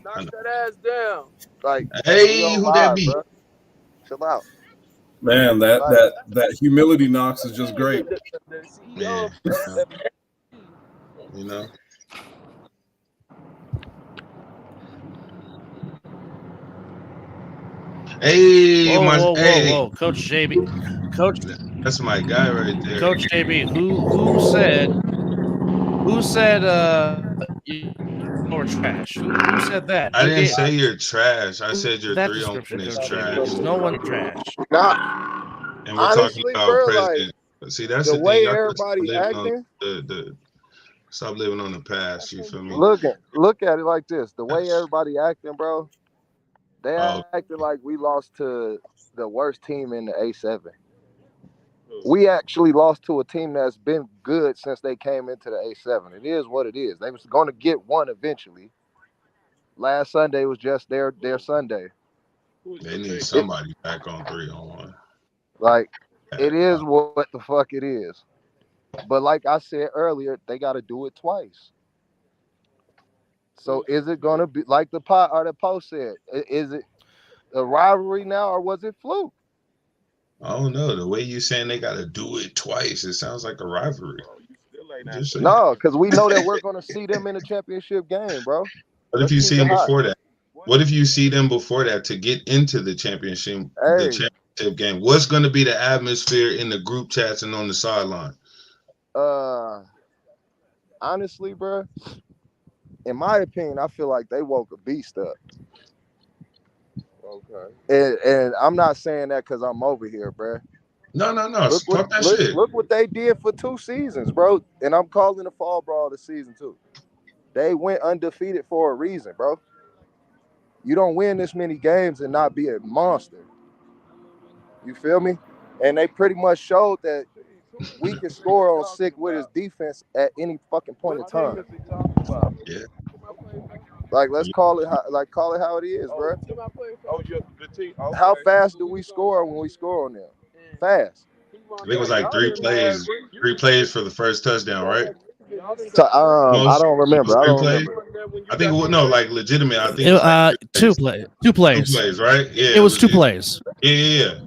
Knock that ass down. Like, hey, who that be? Bro. Chill out. Man, that humility knocks is just great. Yeah. You know. Hey, whoa, Coach JB, that's my guy right there. Coach JB, who said you were trash? Who said that? I didn't say you're trash. I said your that 3-on-1 description, is Coach trash. JB. No one trash. Nah, And we're honestly, talking about bro, president. like, See, that's the the way thing. Y'all gotta stop everybody living on acting. stop living on the past. You feel me? Look at it like this. The way everybody acting, bro, they acting like we lost to the worst team in the A7. We actually lost to a team that's been good since they came into the A7. It is what it is. They was going to get one eventually. Last Sunday was just their Sunday. They need somebody back on 3-on-1. Like, it is what the fuck it is. But like I said earlier, they got to do it twice. So is it going to be like the post said? Is it a rivalry now, or was it fluke? I don't know. The way you saying they got to do it twice, it sounds like a rivalry. No, because we know that we're going to see them in a championship game, bro. What if you see them before that? What if you see them before that to get into the championship game? What's going to be the atmosphere in the group chats and on the sideline? Honestly, bro, in my opinion, I feel like they woke a beast up. Okay. And I'm not saying that because I'm over here, bro. No. Look what they did for 2 seasons, bro. And I'm calling the fall brawl the season 2. They went undefeated for a reason, bro. You don't win this many games and not be a monster. You feel me? And they pretty much showed that we can score on Sick with his defense at any fucking point in time. Yeah. Like, let's call it how it is, bro. How fast do we score when we score on them? Fast. I think it was like 3 plays for the first touchdown, right? I don't remember. I think it was like legitimate. I think it was like 2 plays. 2 plays. 2 plays, right? Yeah. It was 2 plays. Yeah.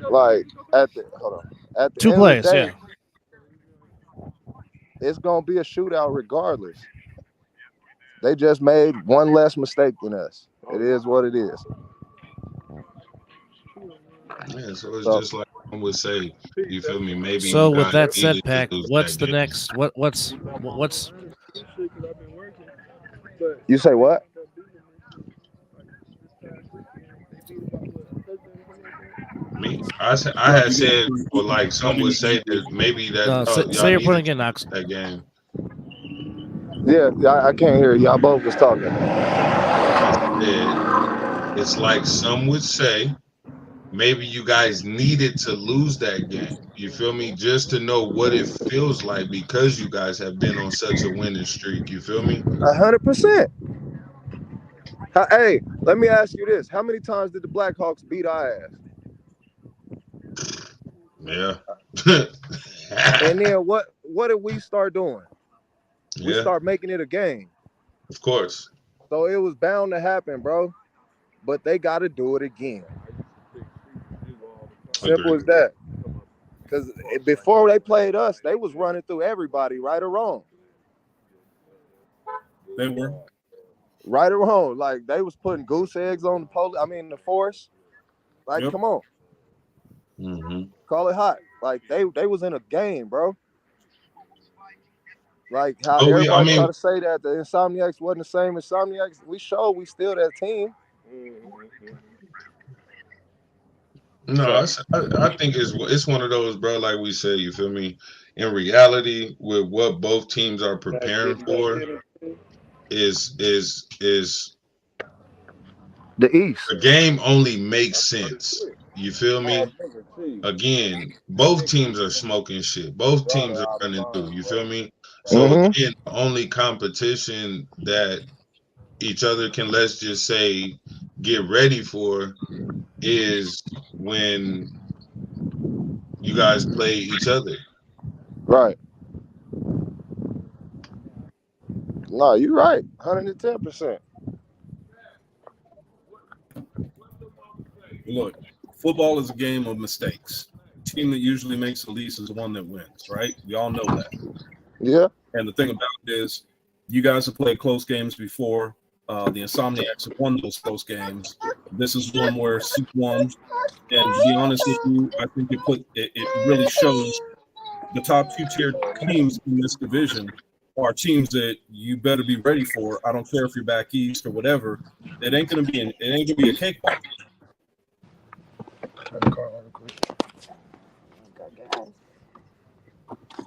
Like at the 2 plays, of the day, it's gonna be a shootout regardless. They just made one less mistake than us. It is what it is. Yeah, so it's just like I would say, you feel me? Maybe. So with that said, Pac, what's the next? What's? You say what? Me, I had said, or like some would say that maybe that. Say your point again, Knox. That game. Yeah, I can't hear you. Y'all both was talking. It's like some would say, maybe you guys needed to lose that game. You feel me? Just to know what it feels like because you guys have been on such a winning streak. You feel me? 100%. Hey, let me ask you this: how many times did the Blackhawks beat our ass? Yeah. And then what did we start doing? We start making it a game. Of course. So it was bound to happen, bro. But they got to do it again. Simple as that. Because before they played us, they was running through everybody, right or wrong. They were. Right or wrong. Like, they was putting goose eggs on the force. Like, come on. Mm-hmm. Call it hot. Like, they was in a game, bro. Like, how everybody try to say that the Insomniacs wasn't the same Insomniacs. We still that team. No, I think it's one of those, bro, like we said, you feel me? In reality, with what both teams are preparing for is the East. the game only makes sense. You feel me? Again, both teams are smoking shit. Both teams are running through. You feel me? So again, the only competition that each other can, let's just say, get ready for is when you guys play each other. Right. No, you're right. 110%. Look, football is a game of mistakes. The team that usually makes the least is the one that wins, right? We all know that. Yeah. And the thing about it is, you guys have played close games before. The Insomniacs have won those close games. This is one where Sick won. And to be honest with you, I think it really shows the top 2-tier teams in this division are teams that you better be ready for. I don't care if you're back east or whatever. It ain't gonna be a cakewalk.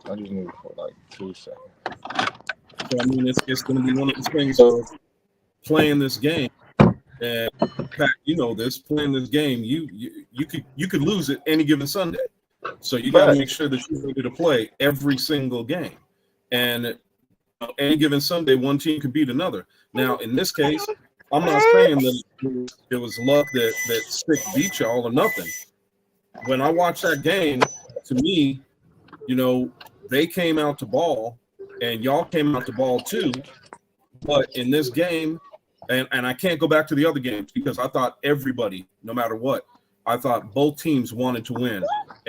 I just need for like 2 seconds. So I mean, it's gonna be one of those things of playing this game. And Pat, you know this. Playing this game, you could lose it any given Sunday. So you got to make sure that you're ready to play every single game. And any given Sunday, one team can beat another. Now, in this case, I'm not saying that it was luck that Sick beat y'all or nothing. When I watched that game, to me, you know, they came out to ball, and y'all came out to ball too. But in this game, and I can't go back to the other games because I thought everybody, no matter what, I thought both teams wanted to win.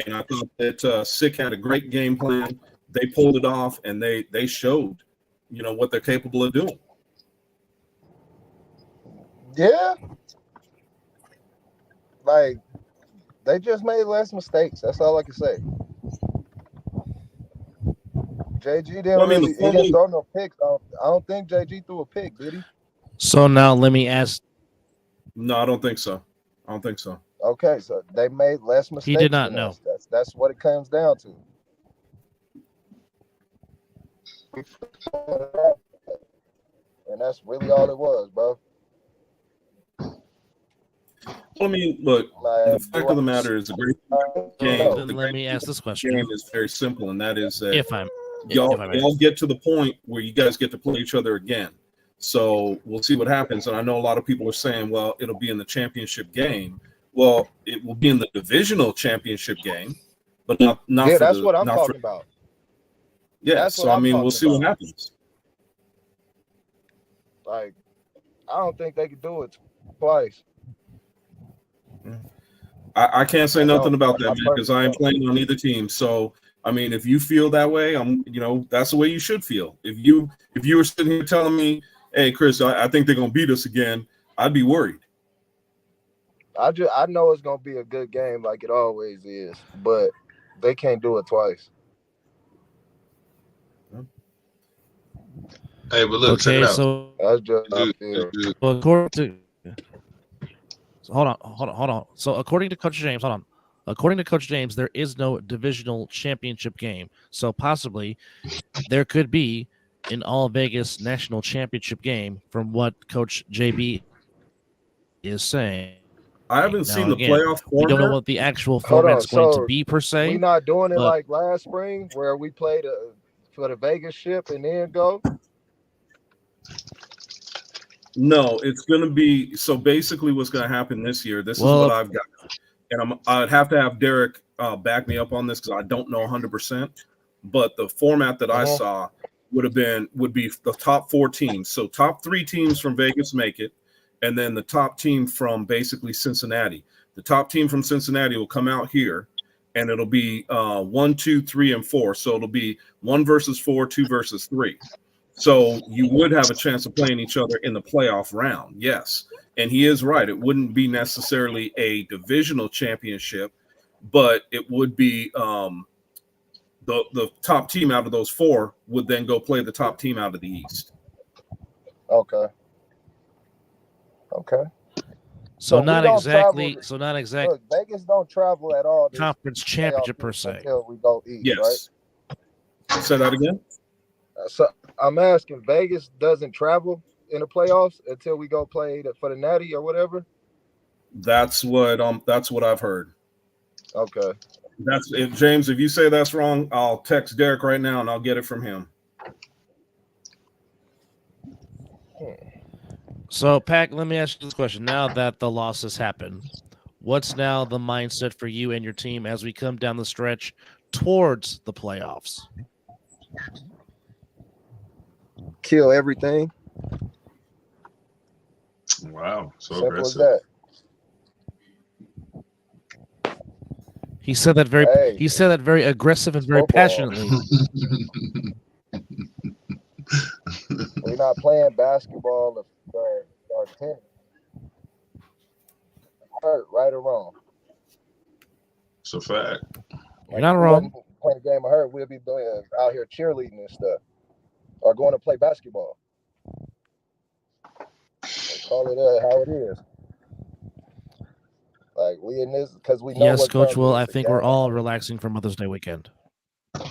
And I thought that Sick had a great game plan. They pulled it off, and they showed, you know, what they're capable of doing. Yeah. Like, they just made less mistakes. That's all I can say. JG didn't throw no picks. I don't think JG threw a pick, did he? So now let me ask. No, I don't think so. Okay, so they made less mistakes. He did not know. That's what it comes down to. And that's really all it was, bro. I mean, look, the fact of the matter is a great game. Then let me ask this question. The game is very simple, and that is that If I'm y'all get to the point where you guys get to play each other again. So we'll see what happens. And I know a lot of people are saying, well, it'll be in the championship game. Well, it will be in the divisional championship game, but not yeah, that's what I'm talking about. Yeah, so I mean, we'll see what happens. Like, I don't think they could do it twice. I can't say nothing about that, man, because I ain't playing on either team. So I mean, if you feel that way, that's the way you should feel. If you were sitting here telling me, hey, Chris, I think they're gonna beat us again, I'd be worried. I know it's gonna be a good game like it always is, but they can't do it twice. Hey, but look, check it out. So that's just how I feel. Well, according to hold on. So according to Coach James, there is no divisional championship game. So possibly there could be an All Vegas national championship game from what Coach JB is saying. I haven't seen the playoff format. We don't know what the actual format is going to be per se. We're not doing it like last spring where we played for the Vegas ship and then go. No, it's going to be – so basically what's going to happen this year, this is what I've got. And I'd have to have Derek back me up on this because I don't know 100%. But the format that I saw would be the top 4 teams. So top 3 teams from Vegas make it, and then the top team from basically Cincinnati. The top team from Cincinnati will come out here, and it'll be 1, 2, 3, and 4. So it'll be 1 versus 4, 2 versus 3. So you would have a chance of playing each other in the playoff round, yes. And he is right. It wouldn't be necessarily a divisional championship, but it would be the top team out of those 4 would then go play the top team out of the East. Okay. So not exactly. Look, Vegas don't travel at all. Conference championship per se. Until we go East, yes. Right? Say that again. So I'm asking, Vegas doesn't travel in the playoffs until we go play for the Natty or whatever. That's what I've heard. Okay. James, if you say that's wrong, I'll text Derek right now and I'll get it from him. So, Pac, let me ask you this question. Now that the losses happen, what's now the mindset for you and your team as we come down the stretch towards the playoffs? Kill everything. Wow, so simple aggressive. As that. He said that very. Hey. He said that very aggressive and very Football. passionately. We're not playing basketball or tennis. Hurt, right or wrong. It's a fact. You're not wrong. Playing a game of hurt, we'll be doing out here cheerleading and stuff, or going to play basketball. We'll call it how it is. Like we in this because we know. Yes, Coach Will. I think we're all relaxing for Mother's Day weekend. Yeah,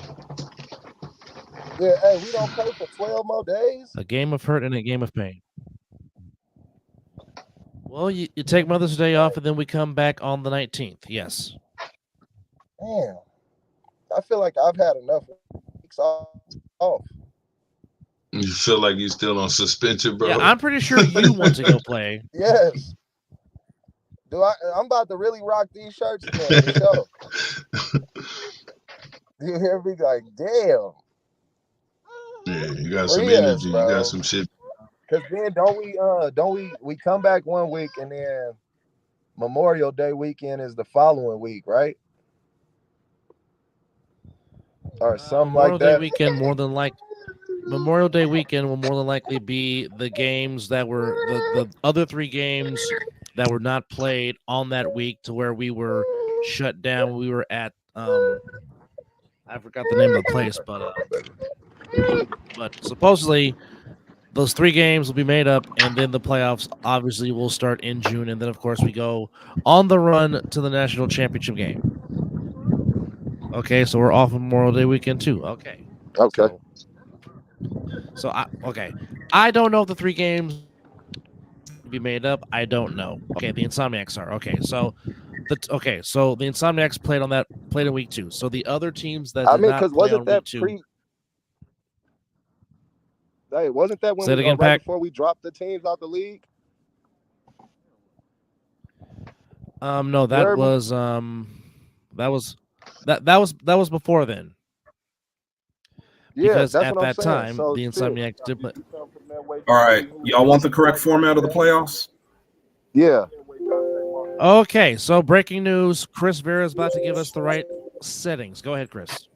hey, we don't play for 12 more days. A game of hurt and a game of pain. Well, you take Mother's Day off, and then we come back on the 19th. Yes. Damn. I feel like I've had enough weeks off. You feel like you're still on suspension, bro? Yeah, I'm pretty sure you want to go play. Yes. I'm about to really rock these shirts again. You hear me? Like, damn. Yeah, you got some energy. Bro. You got some shit. Cause then don't we come back one week and then Memorial Day weekend is the following week, right? Or something like that. Memorial Day weekend will more than likely be the games that were the other 3 games that were not played on that week, to where we were shut down. We were at I forgot the name of the place, but supposedly those 3 games will be made up, and then the playoffs obviously will start in June, and then of course we go on the run to the national championship game. Okay, so we're off Memorial Day weekend too. Okay. So I don't know if the 3 games will be made up. I don't know. Okay, the Insomniacs are. Okay, so the Insomniacs played in week 2. So the other teams that did not play on week 2. Hey, wasn't that when right before we dropped the teams out the league? No, that was before then. Because at that time, the Insomniacs did play. All right, y'all want the correct format of the playoffs? Yeah. Okay, so breaking news: Chris Vera is about to give us the right settings. Go ahead, Chris.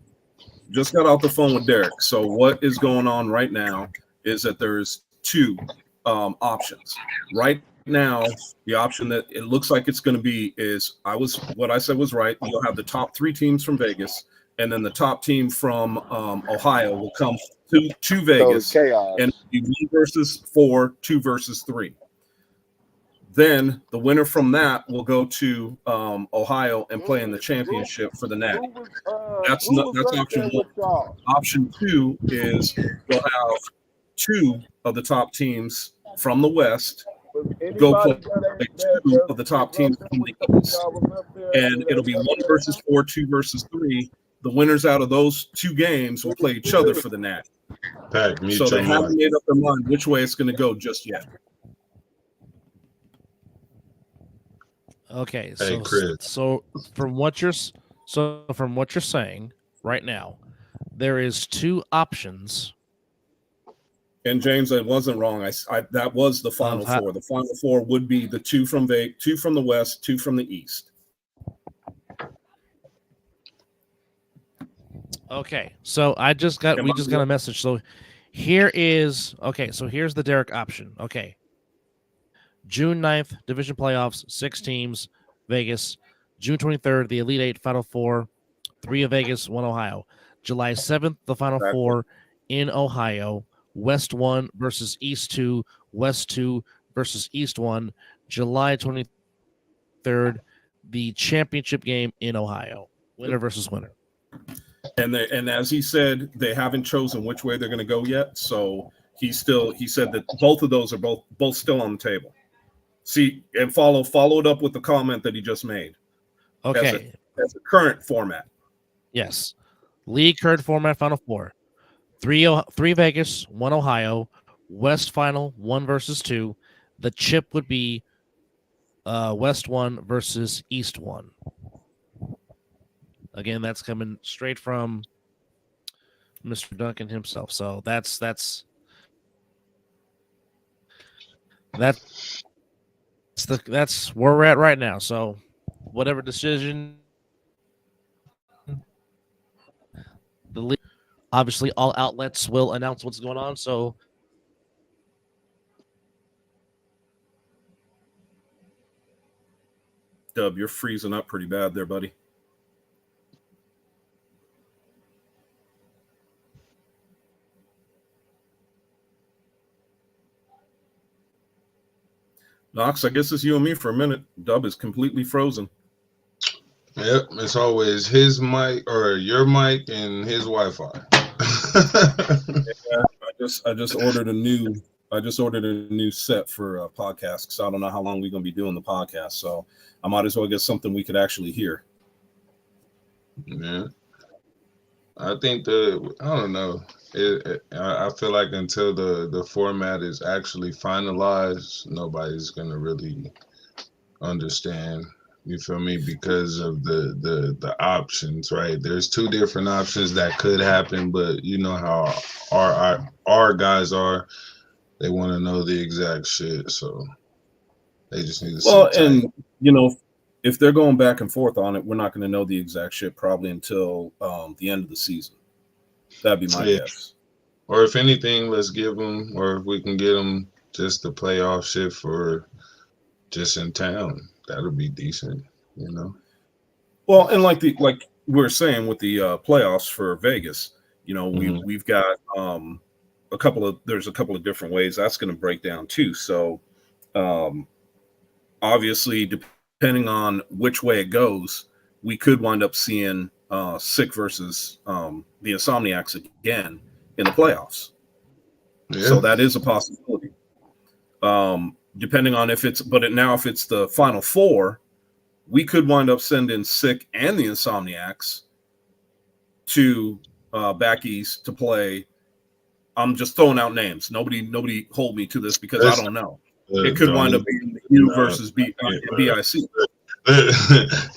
Just got off the phone with Derek. So what is going on right now is that there's 2 options. Right now, the option that it looks like it's going to be is what I said was right. You'll have the top 3 teams from Vegas, and then the top team from Ohio will come to Vegas, so and 1 versus 4, 2 versus 3. Then the winner from that will go to Ohio and play in the championship for the NAC. That's option 1. Option 2 is you'll have 2 of the top teams from the West go play 2 of the top teams from the East, and it'll be 1 versus 4, 2 versus 3. The winners out of those 2 games will play each other for the NAC. So they haven't made up their mind which way it's going to go just yet. Okay, hey, Chris. So from what you're saying right now, there is 2 options. And James, I wasn't wrong. That was the final 4. The final 4 would be the 2 from the West, 2 from the East. Okay, so we just got a message. So here's the Derek option. Okay. June 9th, division playoffs, 6 teams, Vegas. June 23rd, the Elite 8 Final 4, 3 of Vegas, 1 Ohio. July 7th, the Final 4 in Ohio. West 1 versus East 2, West 2 versus East 1. July 23rd, the championship game in Ohio. Winner versus winner. And as he said, they haven't chosen which way they're going to go yet. So he said that both of those are both still on the table. See, and follow it up with the comment that he just made. Okay. As a current format. Yes. League current format Final 4. 3 Vegas, 1 Ohio. West Final, 1 versus 2. The chip would be West 1 versus East 1. Again, that's coming straight from Mr. Duncan himself. So that's where we're at right now. So whatever decision Obviously, all outlets will announce what's going on. So Dub, you're freezing up pretty bad there, buddy. Knox, I guess it's you and me for a minute. Dub is completely frozen. Yep, it's always his mic or your mic and his Wi-Fi. Yeah, I just ordered a new set for a podcast because I don't know how long we're gonna be doing the podcast, so I might as well get something we could actually hear. Yeah, I think I don't know. I feel like until the format is actually finalized, nobody's gonna really understand. You feel me? Because of the options, right? There's two different options that could happen, but you know how our guys are. They want to know the exact shit, so they just need to. Well, and you know, if they're going back and forth on it, we're not going to know the exact shit probably until the end of the season. That'd be my guess. Or if anything, let's give them, or if we can get them just the playoff shit for just in town, that'll be decent, you know. Well, and like we were saying with the playoffs for Vegas, you know, we've got there's a couple of different ways that's going to break down too. So obviously, depending on which way it goes, we could wind up seeing Sick versus the Insomniacs again in the playoffs. Yeah. So that is a possibility. Depending on if it's the Final Four, we could wind up sending Sick and the Insomniacs to back east to play. I'm just throwing out names. Nobody hold me to this because I don't know. It could wind up being the U versus BIC.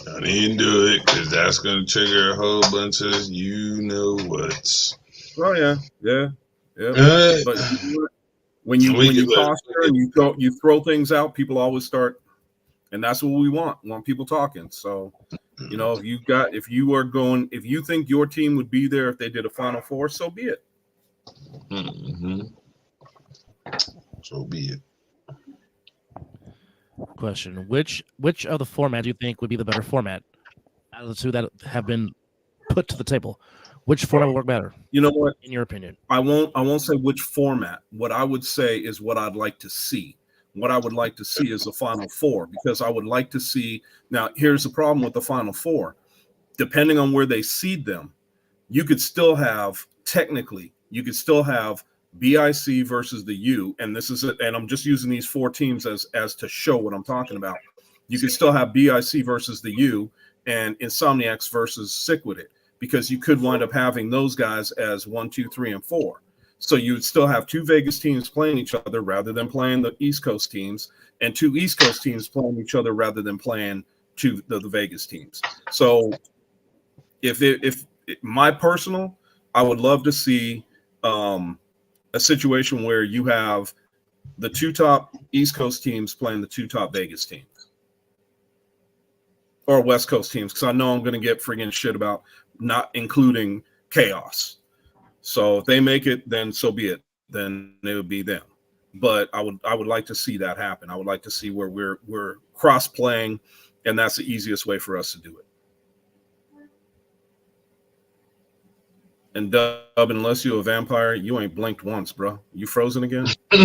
Don't even do it because that's going to trigger a whole bunch of you know what's. Oh yeah. But when you posture and you throw things out, people always start, and that's what we want. We want people talking. So, you know, if you think your team would be there if they did a Final Four, so be it. Mm-hmm. So be it. Question: Which of the formats do you think would be the better format out of the two that have been put to the table? Which format would work better? You know what? In your opinion, I won't say which format. What I would say is what I'd like to see. What I would like to see is the Final Four, because I would like to see. Now, here's the problem with the Final Four. Depending on where they seed them, you could still have BIC versus the U, and this is it. And I'm just using these four teams as to show what I'm talking about. You could still have BIC versus the U and Insomniacs versus Sick with it, because you could wind up having those guys as 1, 2, 3, and 4. So you would still have two Vegas teams playing each other rather than playing the East Coast teams, and two East Coast teams playing each other rather than playing the Vegas teams. So if my personal, I would love to see a situation where you have the two top East Coast teams playing the two top Vegas teams or West Coast teams, because I know I'm going to get friggin' shit about not including Chaos. So if they make it, then so be it. Then it would be them. But I would like to see that happen. I would like to see where we're cross playing, and that's the easiest way for us to do it. And Dub, unless you're a vampire, you ain't blinked once, bro. You frozen again? There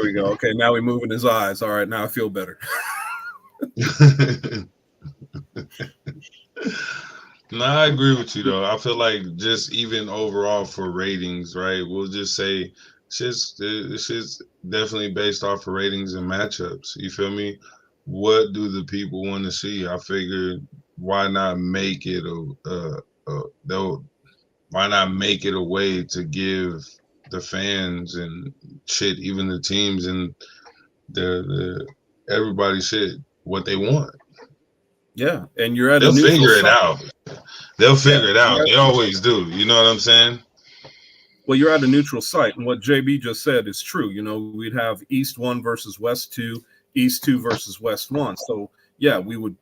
we go. Okay, now we're moving his eyes. All right, now I feel better. No, I agree with you though. I feel like just even overall for ratings, right? We'll just say it's just definitely based off of ratings and matchups. You feel me? What do the people want to see? I figured why not make it why not make it a way to give the fans and shit, even the teams and the everybody shit what they want. Yeah, and you're at they'll a neutral figure it site. out. They'll figure it out. They always do. You know what I'm saying? Well, you're at a neutral site, and what JB just said is true. You know, we'd have East 1 versus West 2, East 2 versus West 1. So yeah, we would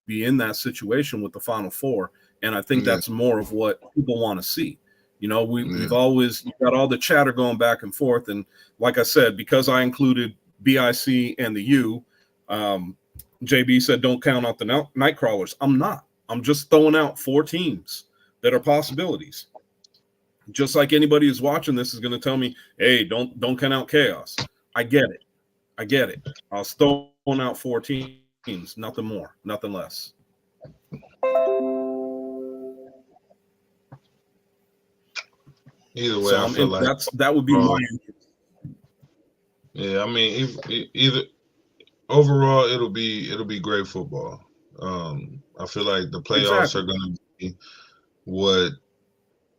be in that situation with the Final Four. And I think that's more of what people want to see. You know, we've always got all the chatter going back and forth. And like I said, because I included BIC and the U, JB said, don't count out the Nightcrawlers. I'm not. I'm just throwing out 4 teams that are possibilities. Just like anybody who's watching this is going to tell me, hey, don't count out Chaos. I get it. I was throwing out 4 teams, nothing more, nothing less. Either way, I feel like that would be my answer. Yeah, I mean, either overall, it'll be great football. I feel like the playoffs are going to be what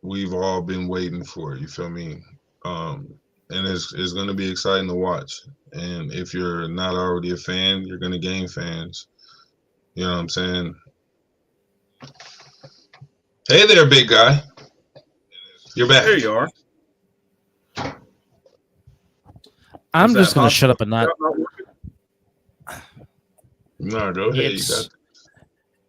we've all been waiting for. You feel me? And it's going to be exciting to watch. And if you're not already a fan, you're going to gain fans. You know what I'm saying? Hey there, big guy. You're back. There you are. I'm just going to shut up and not. No, go ahead.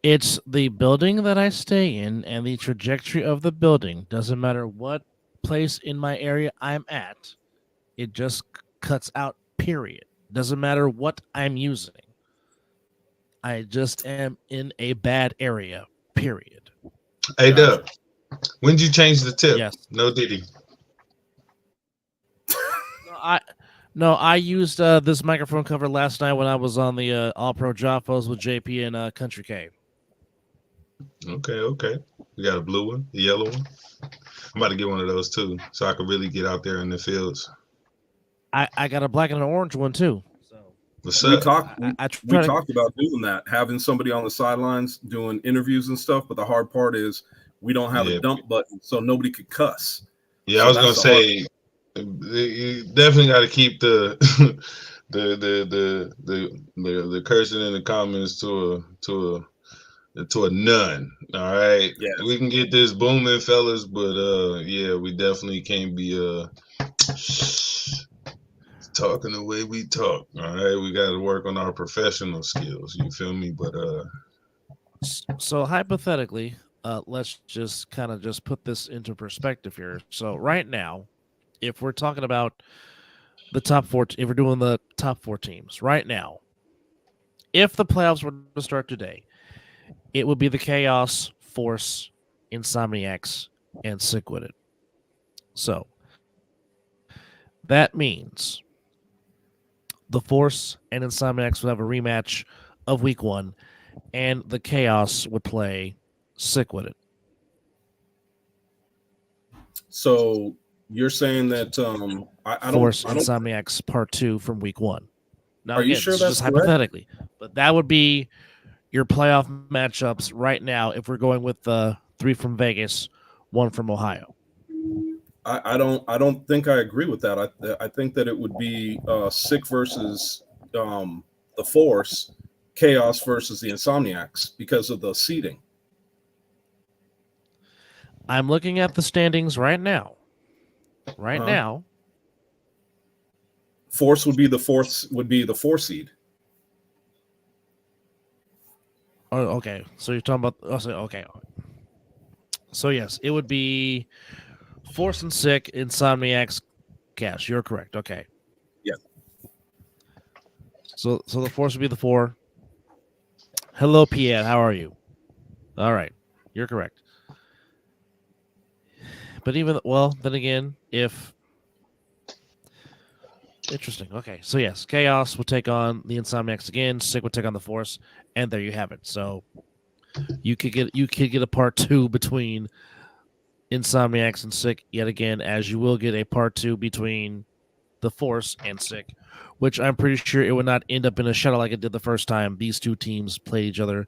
It's the building that I stay in, and the trajectory of the building doesn't matter what place in my area I'm at. It just cuts out, period. Doesn't matter what I'm using. I just am in a bad area, period. Hey, Dub, when did you change the tip? Yes. No diddy. I used this microphone cover last night when I was on the All-Pro Joffos with JP and Country K. Okay. You got a blue one, a yellow one? I'm about to get one of those too, so I can really get out there in the fields. I got a black and an orange one too. So we talked about doing that, having somebody on the sidelines doing interviews and stuff. But the hard part is we don't have a dump button, so nobody could cuss. Yeah, so I was gonna say you definitely got to keep the the cursing in the comments to a none. All right, we can get this booming, fellas, but we definitely can't be talking the way we talk. All right, we got to work on our professional skills. You feel me? But so hypothetically, let's just kind of just put this into perspective here. So right now, if we're talking about the top 4, if we're doing the top 4 teams right now, if the playoffs were to start today, it would be the Chaos, Force, Insomniacs, and Sick with It. So that means the Force and Insomniacs would have a rematch of Week 1, and the Chaos would play Sick with It. So you're saying that I don't Force Insomniacs Part 2 from Week 1. Now, are again, you sure that's just hypothetically, but that would be your playoff matchups right now if we're going with the 3 from Vegas, 1 from Ohio. I don't think I agree with that. I think that it would be Sick versus the Force, Chaos versus the Insomniacs because of the seeding. I'm looking at the standings right now. Now, Force would be the 4 seed. Oh, okay. So you're talking about okay. So yes, it would be Force and Sick, Insomniacs, Cash. You're correct. Okay. Yeah. So the Force would be the 4. Hello, Piet. How are you? All right. You're correct. But then again, if interesting. Okay. So yes, Chaos will take on the Insomniacs again, Sick will take on the Force, and there you have it. So you could get a part 2 between Insomniacs and Sick yet again, as you will get a part 2 between the Force and Sick, which I'm pretty sure it would not end up in a shuttle like it did the first time these 2 teams played each other,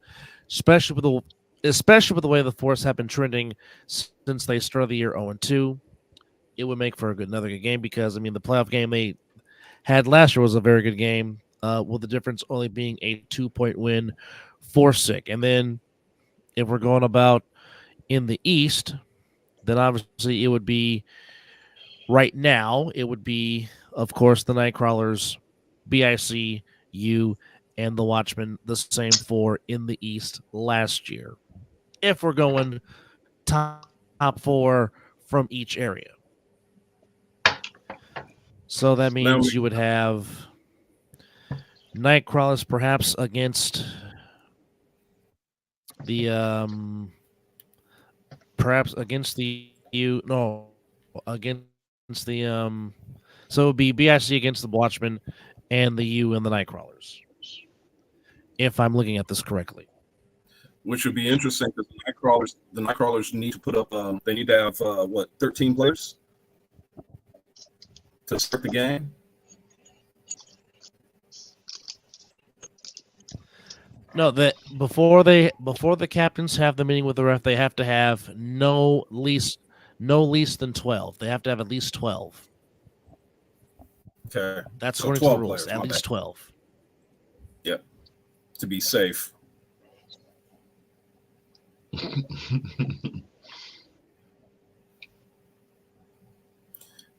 especially with the way the Force have been trending since they started the year 0-2. It would make for another good game because, I mean, the playoff game they had last year was a very good game, with the difference only being a 2-point win for Sick. And then if we're going about in the East, then obviously it would be right now, it would be, of course, the Nightcrawlers, BIC, U, and the Watchmen the same 4 in the East last year. If we're going top 4 from each area. So that means you would have Nightcrawlers perhaps against the so it would be BIC against the Watchmen and the U and the Nightcrawlers. If I'm looking at this correctly. Which would be interesting because the Nightcrawlers need to put up they need to have 13 players to start the game. No, that before the captains have the meeting with the ref, they have to have no least than 12. They have to have at least 12. Okay, that's so according to the rules. Players, at least 12. Yep, to be safe.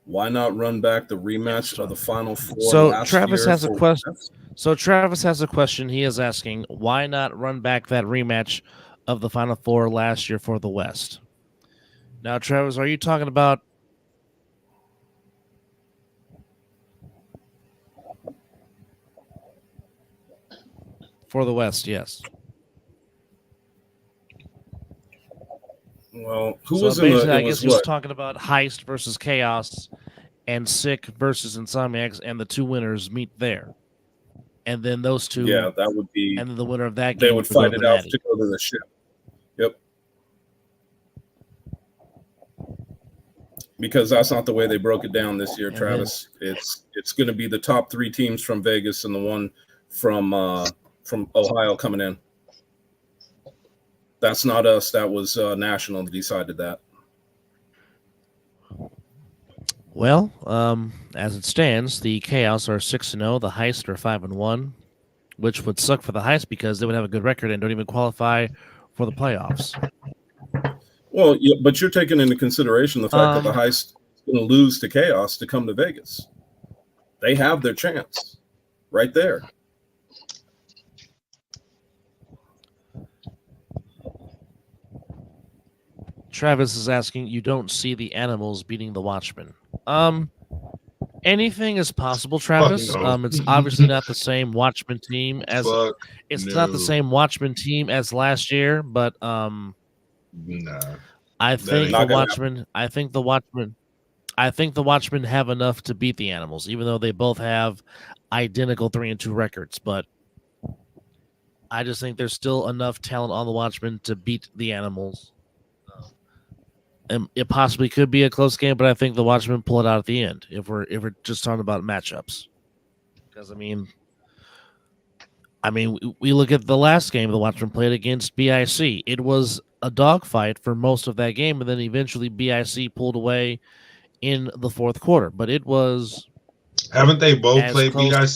Why not run back the rematch of the Final Four? So Travis has a question. So Travis has a question. He is asking, why not run back that rematch of the Final Four last year for the West? Now, Travis, are you talking about for the West? Yes. Well, who so was in the? I guess he was talking about Heist versus Chaos and Sick versus Insomniacs, and the 2 winners meet there. And then those 2, yeah, that would be. And then the winner of that they game would fight it out to go to the ship. Yep. Because that's not the way they broke it down this year, Travis. It's going to be the top 3 teams from Vegas and the one from Ohio coming in. That's not us. That was National that decided that. Well, as it stands, the Chaos are 6-0. The Heist are 5-1, which would suck for the Heist because they would have a good record and don't even qualify for the playoffs. Well, yeah, but you're taking into consideration the fact that the Heist is going to lose to Chaos to come to Vegas. They have their chance right there. Travis is asking, you don't see the Animals beating the Watchmen. Anything is possible, Travis. No. It's obviously not the same Watchmen team as not the same Watchmen team as last year, but nah. I think the Watchmen have enough to beat the Animals, even though they both have identical 3-2 records, but I just think there's still enough talent on the Watchmen to beat the Animals. And it possibly could be a close game, but I think the Watchmen pull it out at the end if we're just talking about matchups. Because I mean, we look at the last game the Watchmen played against BIC. It was a dogfight for most of that game, and then eventually BIC pulled away in the 4th quarter. But it was. Haven't they both played BIC? I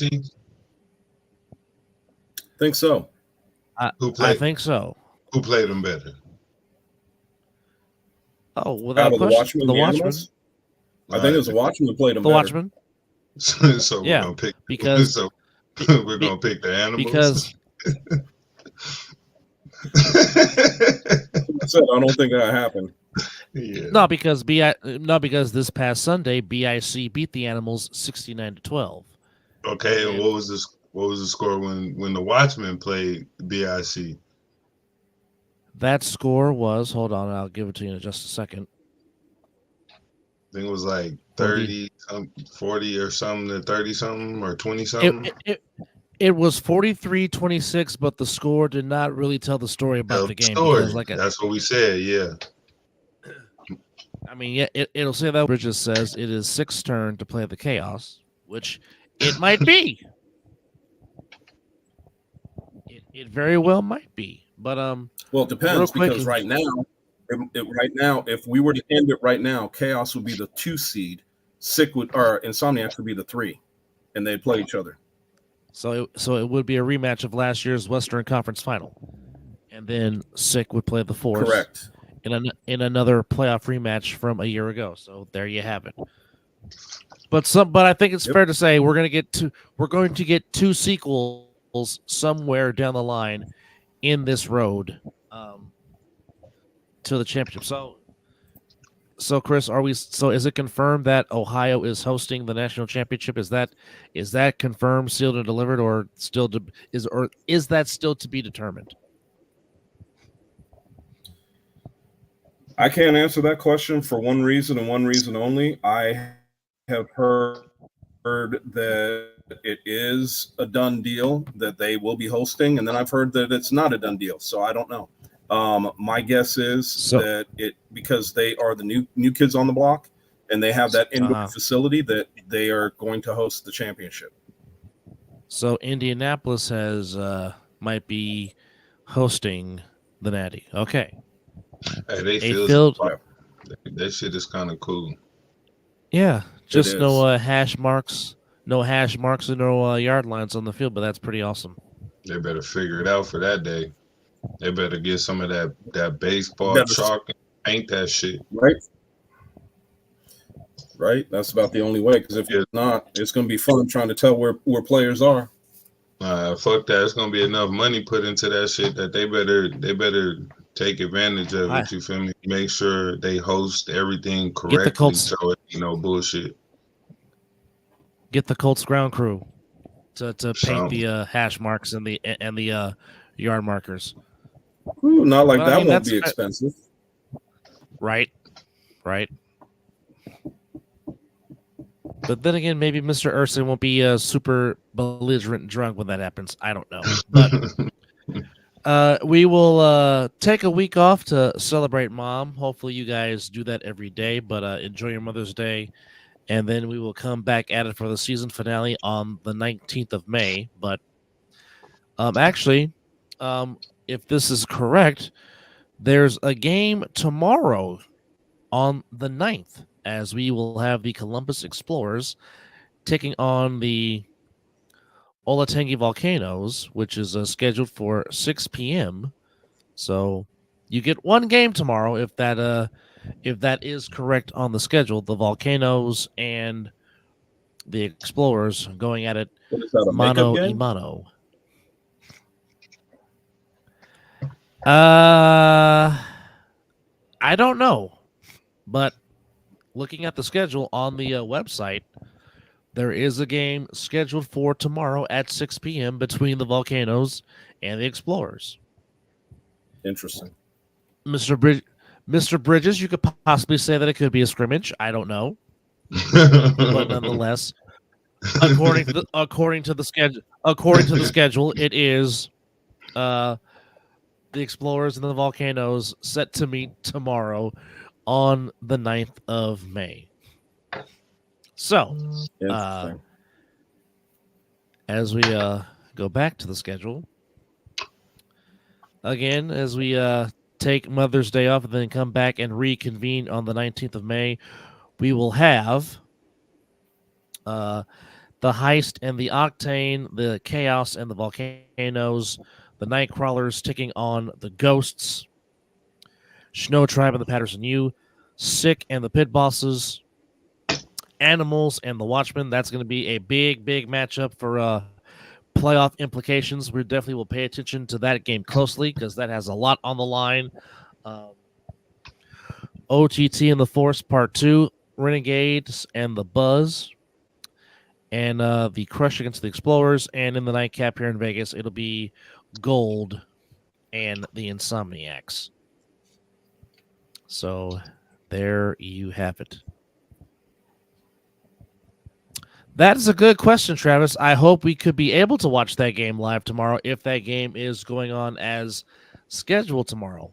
think so. I think so. Who played them better? Oh, without question, the Watchmen. I think it was the Watchmen that played them. The Watchmen. So we're gonna pick because we're gonna pick the Animals because. I don't think that happened. Yeah. Not because this past Sunday BIC beat the Animals 69-12. Okay, and what was the score when the Watchmen played BIC? That score was, hold on, I'll give it to you in just a second. I think it was like 40 or something to 30 something or 20 something. It was 43-26, but the score did not really tell the story about the game. Because that's what we said, yeah. I mean, yeah, it'll say that Bridges says it is Sick's turn to play the Chaos, which it might be. It very well might be. But well, it depends because right now, if we were to end it right now, Chaos would be the 2 seed, Insomniacs would be the 3, and they'd play each other. So it would be a rematch of last year's Western Conference Final, and then Sick would play the Force. Correct. In another playoff rematch from a year ago. So there you have it. But I think it's fair to say we're going to get 2 sequels somewhere down the line in this road to the championship. So Chris, is it confirmed that Ohio is hosting the national championship? Is that confirmed, sealed, and delivered, or is that still to be determined? I can't answer that question for one reason and one reason only. I have heard that it is a done deal that they will be hosting, and then I've heard that it's not a done deal. So I don't know. My guess is that because they are the new kids on the block and they have that indoor facility, that they are going to host the championship. So Indianapolis might be hosting the Natty. Okay. Hey, that shit is kind of cool. Yeah, just no hash marks, and no yard lines on the field, but that's pretty awesome. They better figure it out for that day. They better get some of that baseball chalk and paint that shit. Right. That's about the only way. Because if it's not, it's going to be fun trying to tell where players are. Fuck that. It's going to be enough money put into that shit that they better take advantage of it. You feel me? Make sure they host everything correctly so it ain't no bullshit. Get the Colts ground crew to paint the hash marks and the yard markers. Ooh, not like that won't be expensive. Right. But then again, maybe Mr. Urson won't be super belligerent drunk when that happens. I don't know. But we will take a week off to celebrate Mom. Hopefully you guys do that every day, but enjoy your Mother's Day. And then we will come back at it for the season finale on the 19th of May. But actually, if this is correct, there's a game tomorrow on the 9th, as we will have the Columbus Explorers taking on the Olatengi Volcanoes, which is scheduled for 6 p.m. So you get one game tomorrow if that is correct on the schedule. The Volcanoes and the Explorers going at it mano a mano. I don't know, but looking at the schedule on the website, there is a game scheduled for tomorrow at 6 p.m. between the Volcanoes and the Explorers. Interesting. Mr. Bridges, you could possibly say that it could be a scrimmage. I don't know. But nonetheless, according to the schedule, it is the Explorers and the Volcanoes set to meet tomorrow on the 9th of May. So, as we go back to the schedule, again, as we take Mother's Day off and then come back and reconvene on the 19th of May, we will have the Heist and the Octane, the Chaos and the Volcanoes, the Nightcrawlers taking on the Ghosts, Snow Tribe and the Patterson U, Sick and the Pit Bosses, Animals and the Watchmen. That's going to be a big matchup for playoff implications. We definitely will pay attention to that game closely because that has a lot on the line. OTT and the Force Part 2, Renegades and the Buzz, and the Crush against the Explorers. And in the nightcap here in Vegas, it'll be Gold and the Insomniacs. So there you have it. That is a good question, Travis. I hope we could be able to watch that game live tomorrow if that game is going on as scheduled tomorrow.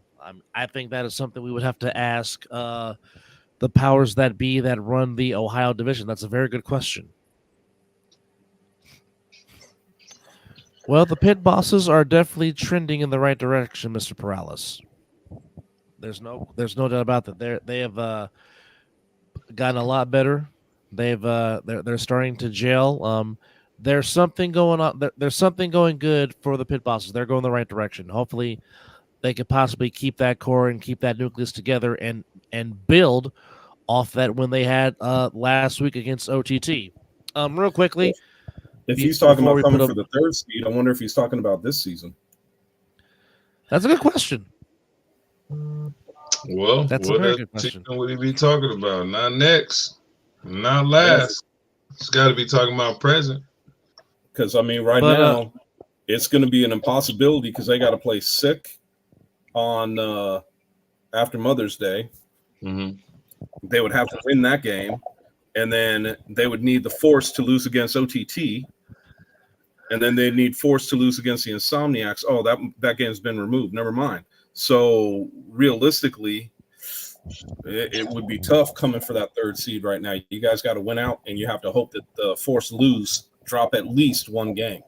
I think that is something we would have to ask the powers that be that run the Ohio division. That's a very good question. Well, the Pit Bosses are definitely trending in the right direction, Mr. Perales. There's no doubt about that. They have gotten a lot better. They're starting to gel. There's something going on. There's something going good for the Pit Bosses. They're going the right direction. Hopefully, they could possibly keep that core and keep that nucleus together and build off that when they had last week against OTT. Real quickly, If he's talking before about we coming put for the third seed, I wonder if he's talking about this season. That's a good question. Well, That's a what very else good question. would he be talking about? Not next, not last. It's got to be talking about present. Because I mean, right now, it's going to be an impossibility because they got to play Sick on after Mother's Day. Mm-hmm. They would have to win that game, and then they would need the Force to lose against OTT, and then they need Force to lose against the Insomniacs. Oh, that game's been removed. Never mind. So realistically, it would be tough coming for that third seed right now. You guys got to win out, and you have to hope that the Force drop at least one game.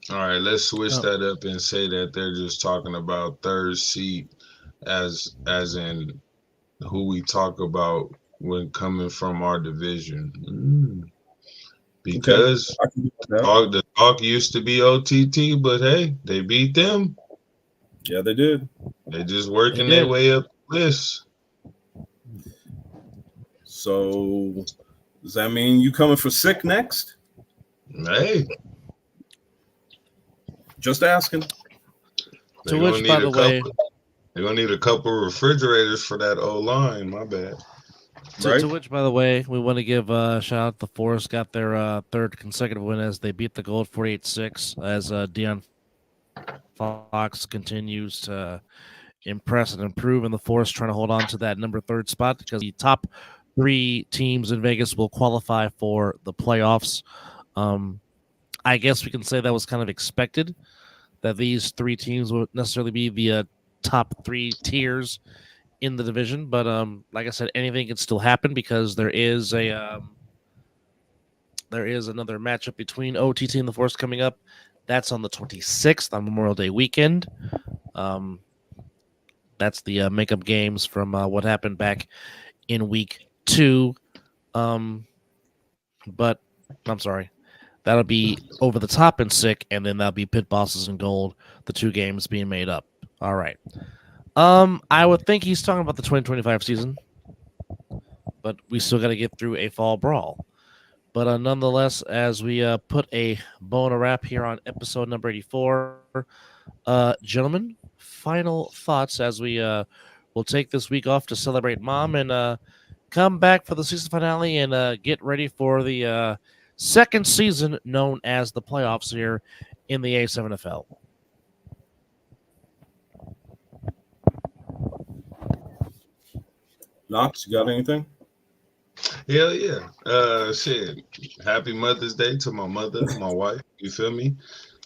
All right, let's switch that up and say that they're just talking about third seed as in who we talk about when coming from our division. Because the talk used to be OTT, but hey, they beat them. Yeah, they did. They just working their way up the list. So does that mean you coming for Sick next? Hey. Just asking. To which, by the way, they're gonna need a couple refrigerators for that O line. My bad. To which, by the way, we want to give a shout out to the Force. Got their third consecutive win as they beat the Gold 48-6. As Deion Fox continues to impress and improve, and the Force trying to hold on to that number 3 spot because the top 3 teams in Vegas will qualify for the playoffs. I guess we can say that was kind of expected, that these 3 teams wouldn't necessarily be the top 3 tiers in the division. But like I said, anything can still happen because there is another matchup between OTT and the Force coming up. That's on the 26th on Memorial Day weekend. That's the makeup games from what happened back in week 2. But I'm sorry. That'll be Over the Top and Sick, and then that'll be Pit Bosses and Gold, the 2 games being made up. All right. I would think he's talking about the 2025 season, but we still got to get through a fall brawl. But nonetheless, as we put a bow and a wrap here on episode number 84, gentlemen, final thoughts as we will take this week off to celebrate Mom and come back for the season finale and get ready for the second season known as the playoffs here in the A7FL. Knox, you got anything? Hell yeah. Shit. Happy Mother's Day to my mother, my wife, you feel me?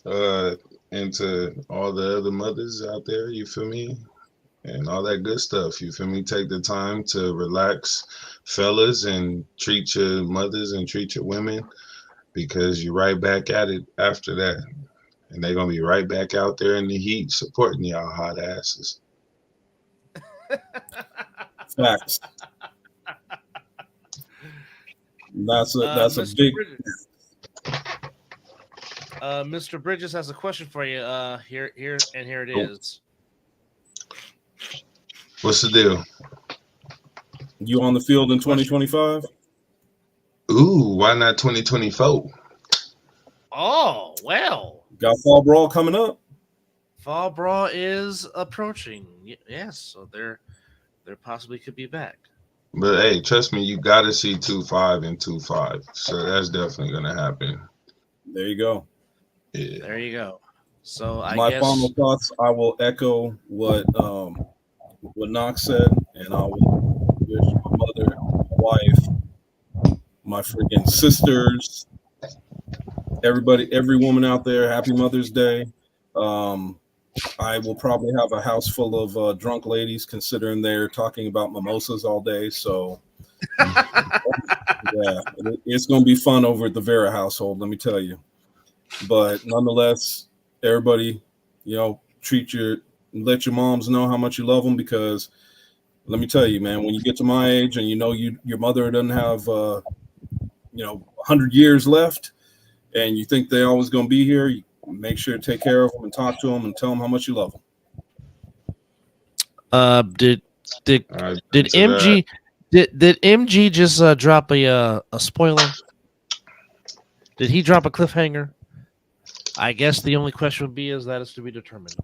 And to all the other mothers out there, you feel me? And all that good stuff, you feel me? Take the time to relax, fellas, and treat your mothers and treat your women, because you're right back at it after that. And they're going to be right back out there in the heat supporting y'all hot asses. Facts. That's a big. Mr. Bridges has a question for you. Here it is. What's the deal? You on the field in 2025? Ooh, why not 2024? Oh, well. Got Fall Brawl coming up. Fall Brawl is approaching. Yes, so there possibly could be back. But hey, trust me, you got to see 2-5 and 2-5. So that's definitely going to happen. There you go. Yeah. There you go. So my final thoughts, I will echo what Knox said, and I will wish my mother, my wife, my freaking sisters, everybody, every woman out there, happy Mother's Day. I will probably have a house full of drunk ladies, considering they're talking about mimosas all day. So, yeah, it's going to be fun over at the Vera household, let me tell you. But nonetheless, everybody, let your moms know how much you love them, because let me tell you, man, when you get to my age and your mother doesn't have 100 years left, and you think they're always going to be here, make sure to take care of them and talk to them and tell them how much you love them. Did MG just drop a spoiler? Did he drop a cliffhanger? I guess the only question would be is that is to be determined.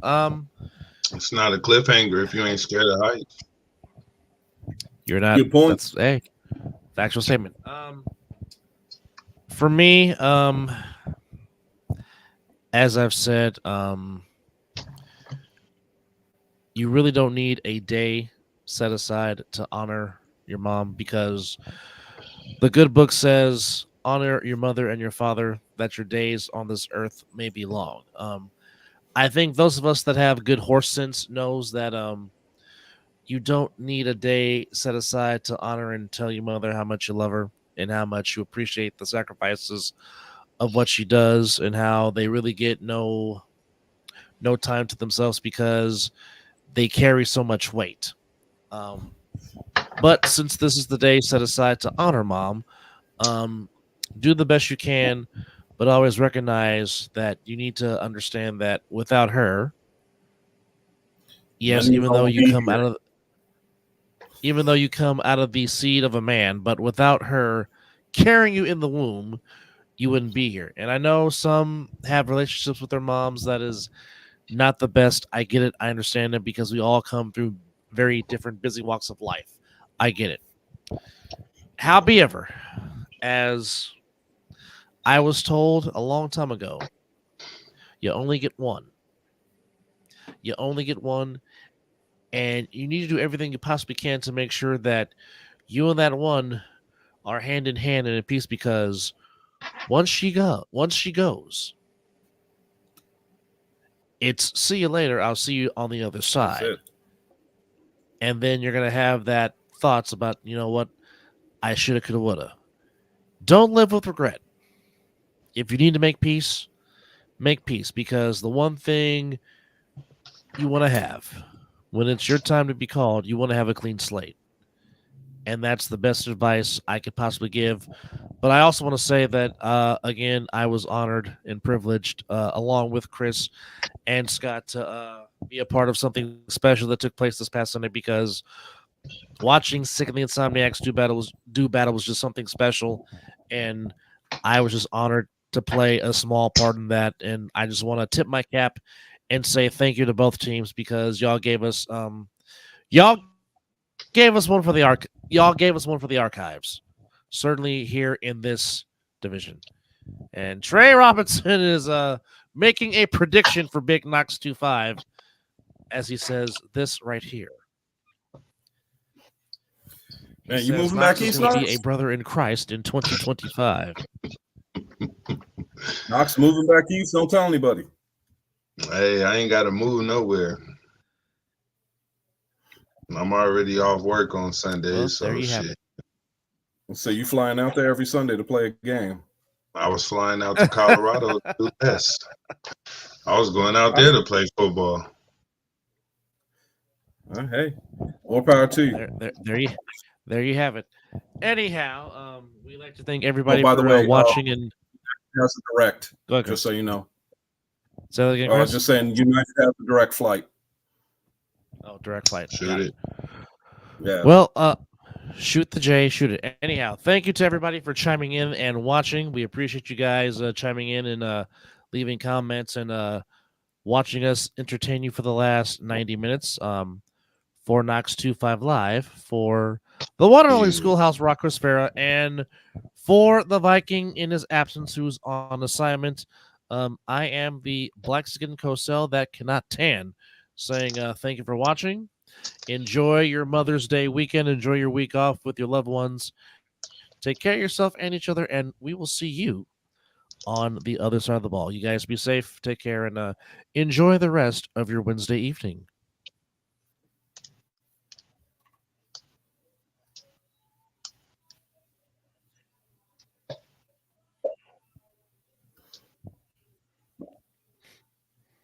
It's not a cliffhanger if you ain't scared of heights. You're not. Good point. That's factual statement. For me, as I've said, you really don't need a day set aside to honor your mom because the good book says honor your mother and your father that your days on this earth may be long. I think those of us that have good horse sense knows that you don't need a day set aside to honor and tell your mother how much you love her and how much you appreciate the sacrifices of what she does and how they really get no time to themselves because they carry so much weight. But since this is the day set aside to honor mom, do the best you can, but always recognize that you need to understand that without her, yes, even though you come out of the seed of a man, but without her carrying you in the womb, you wouldn't be here. And I know some have relationships with their moms that is not the best. I get it. I understand it because we all come through very different busy walks of life. I get it. However, as I was told a long time ago, you only get one. You only get one, and you need to do everything you possibly can to make sure that you and that one are hand in hand and in peace because once she goes, it's see you later. I'll see you on the other side. And then you're gonna have that thoughts about, you know what, I shoulda, coulda, woulda. Don't live with regret. If you need to make peace because the one thing you want to have when it's your time to be called, you want to have a clean slate. And that's the best advice I could possibly give. But I also want to say that, again, I was honored and privileged, along with Chris and Scott, to be a part of something special that took place this past Sunday because watching Sick The Insomniacs do battle was just something special. And I was just honored to play a small part in that. And I just want to tip my cap and say thank you to both teams because y'all gave us one for the archives. Certainly here in this division. And Trey Robinson is making a prediction for Big Knox 2-5 as he says this right here. Man, you moving back east, Knox? Be a brother in Christ in 2025. Knox moving back east. Don't tell anybody. Hey, I ain't got to move nowhere. I'm already off work on Sundays, well, so there you shit. Have it. So you flying out there every Sunday to play a game? I was flying out to Colorado to do this. I was going out there to play football. Hey, more power to you. There you have it. Anyhow, we like to thank everybody by for the way, watching and has a direct. Go ahead, just so you know. So again, Chris? Just saying, United has a direct flight. Oh, direct flight. Shoot it. Yeah. Well, shoot the J, shoot it. Anyhow, thank you to everybody for chiming in and watching. We appreciate you guys chiming in and leaving comments and watching us entertain you for the last 90 minutes. For Knox 2-5 Live, for the one and only Schoolhouse Rock Chris Farah, and for the Viking in his absence who's on assignment. I am the black skin Cosell that cannot tan, saying thank you for watching. Enjoy your Mother's Day weekend. Enjoy your week off with your loved ones. Take care of yourself and each other, and we will see you on the other side of the ball. You guys be safe, take care, and enjoy the rest of your Wednesday evening.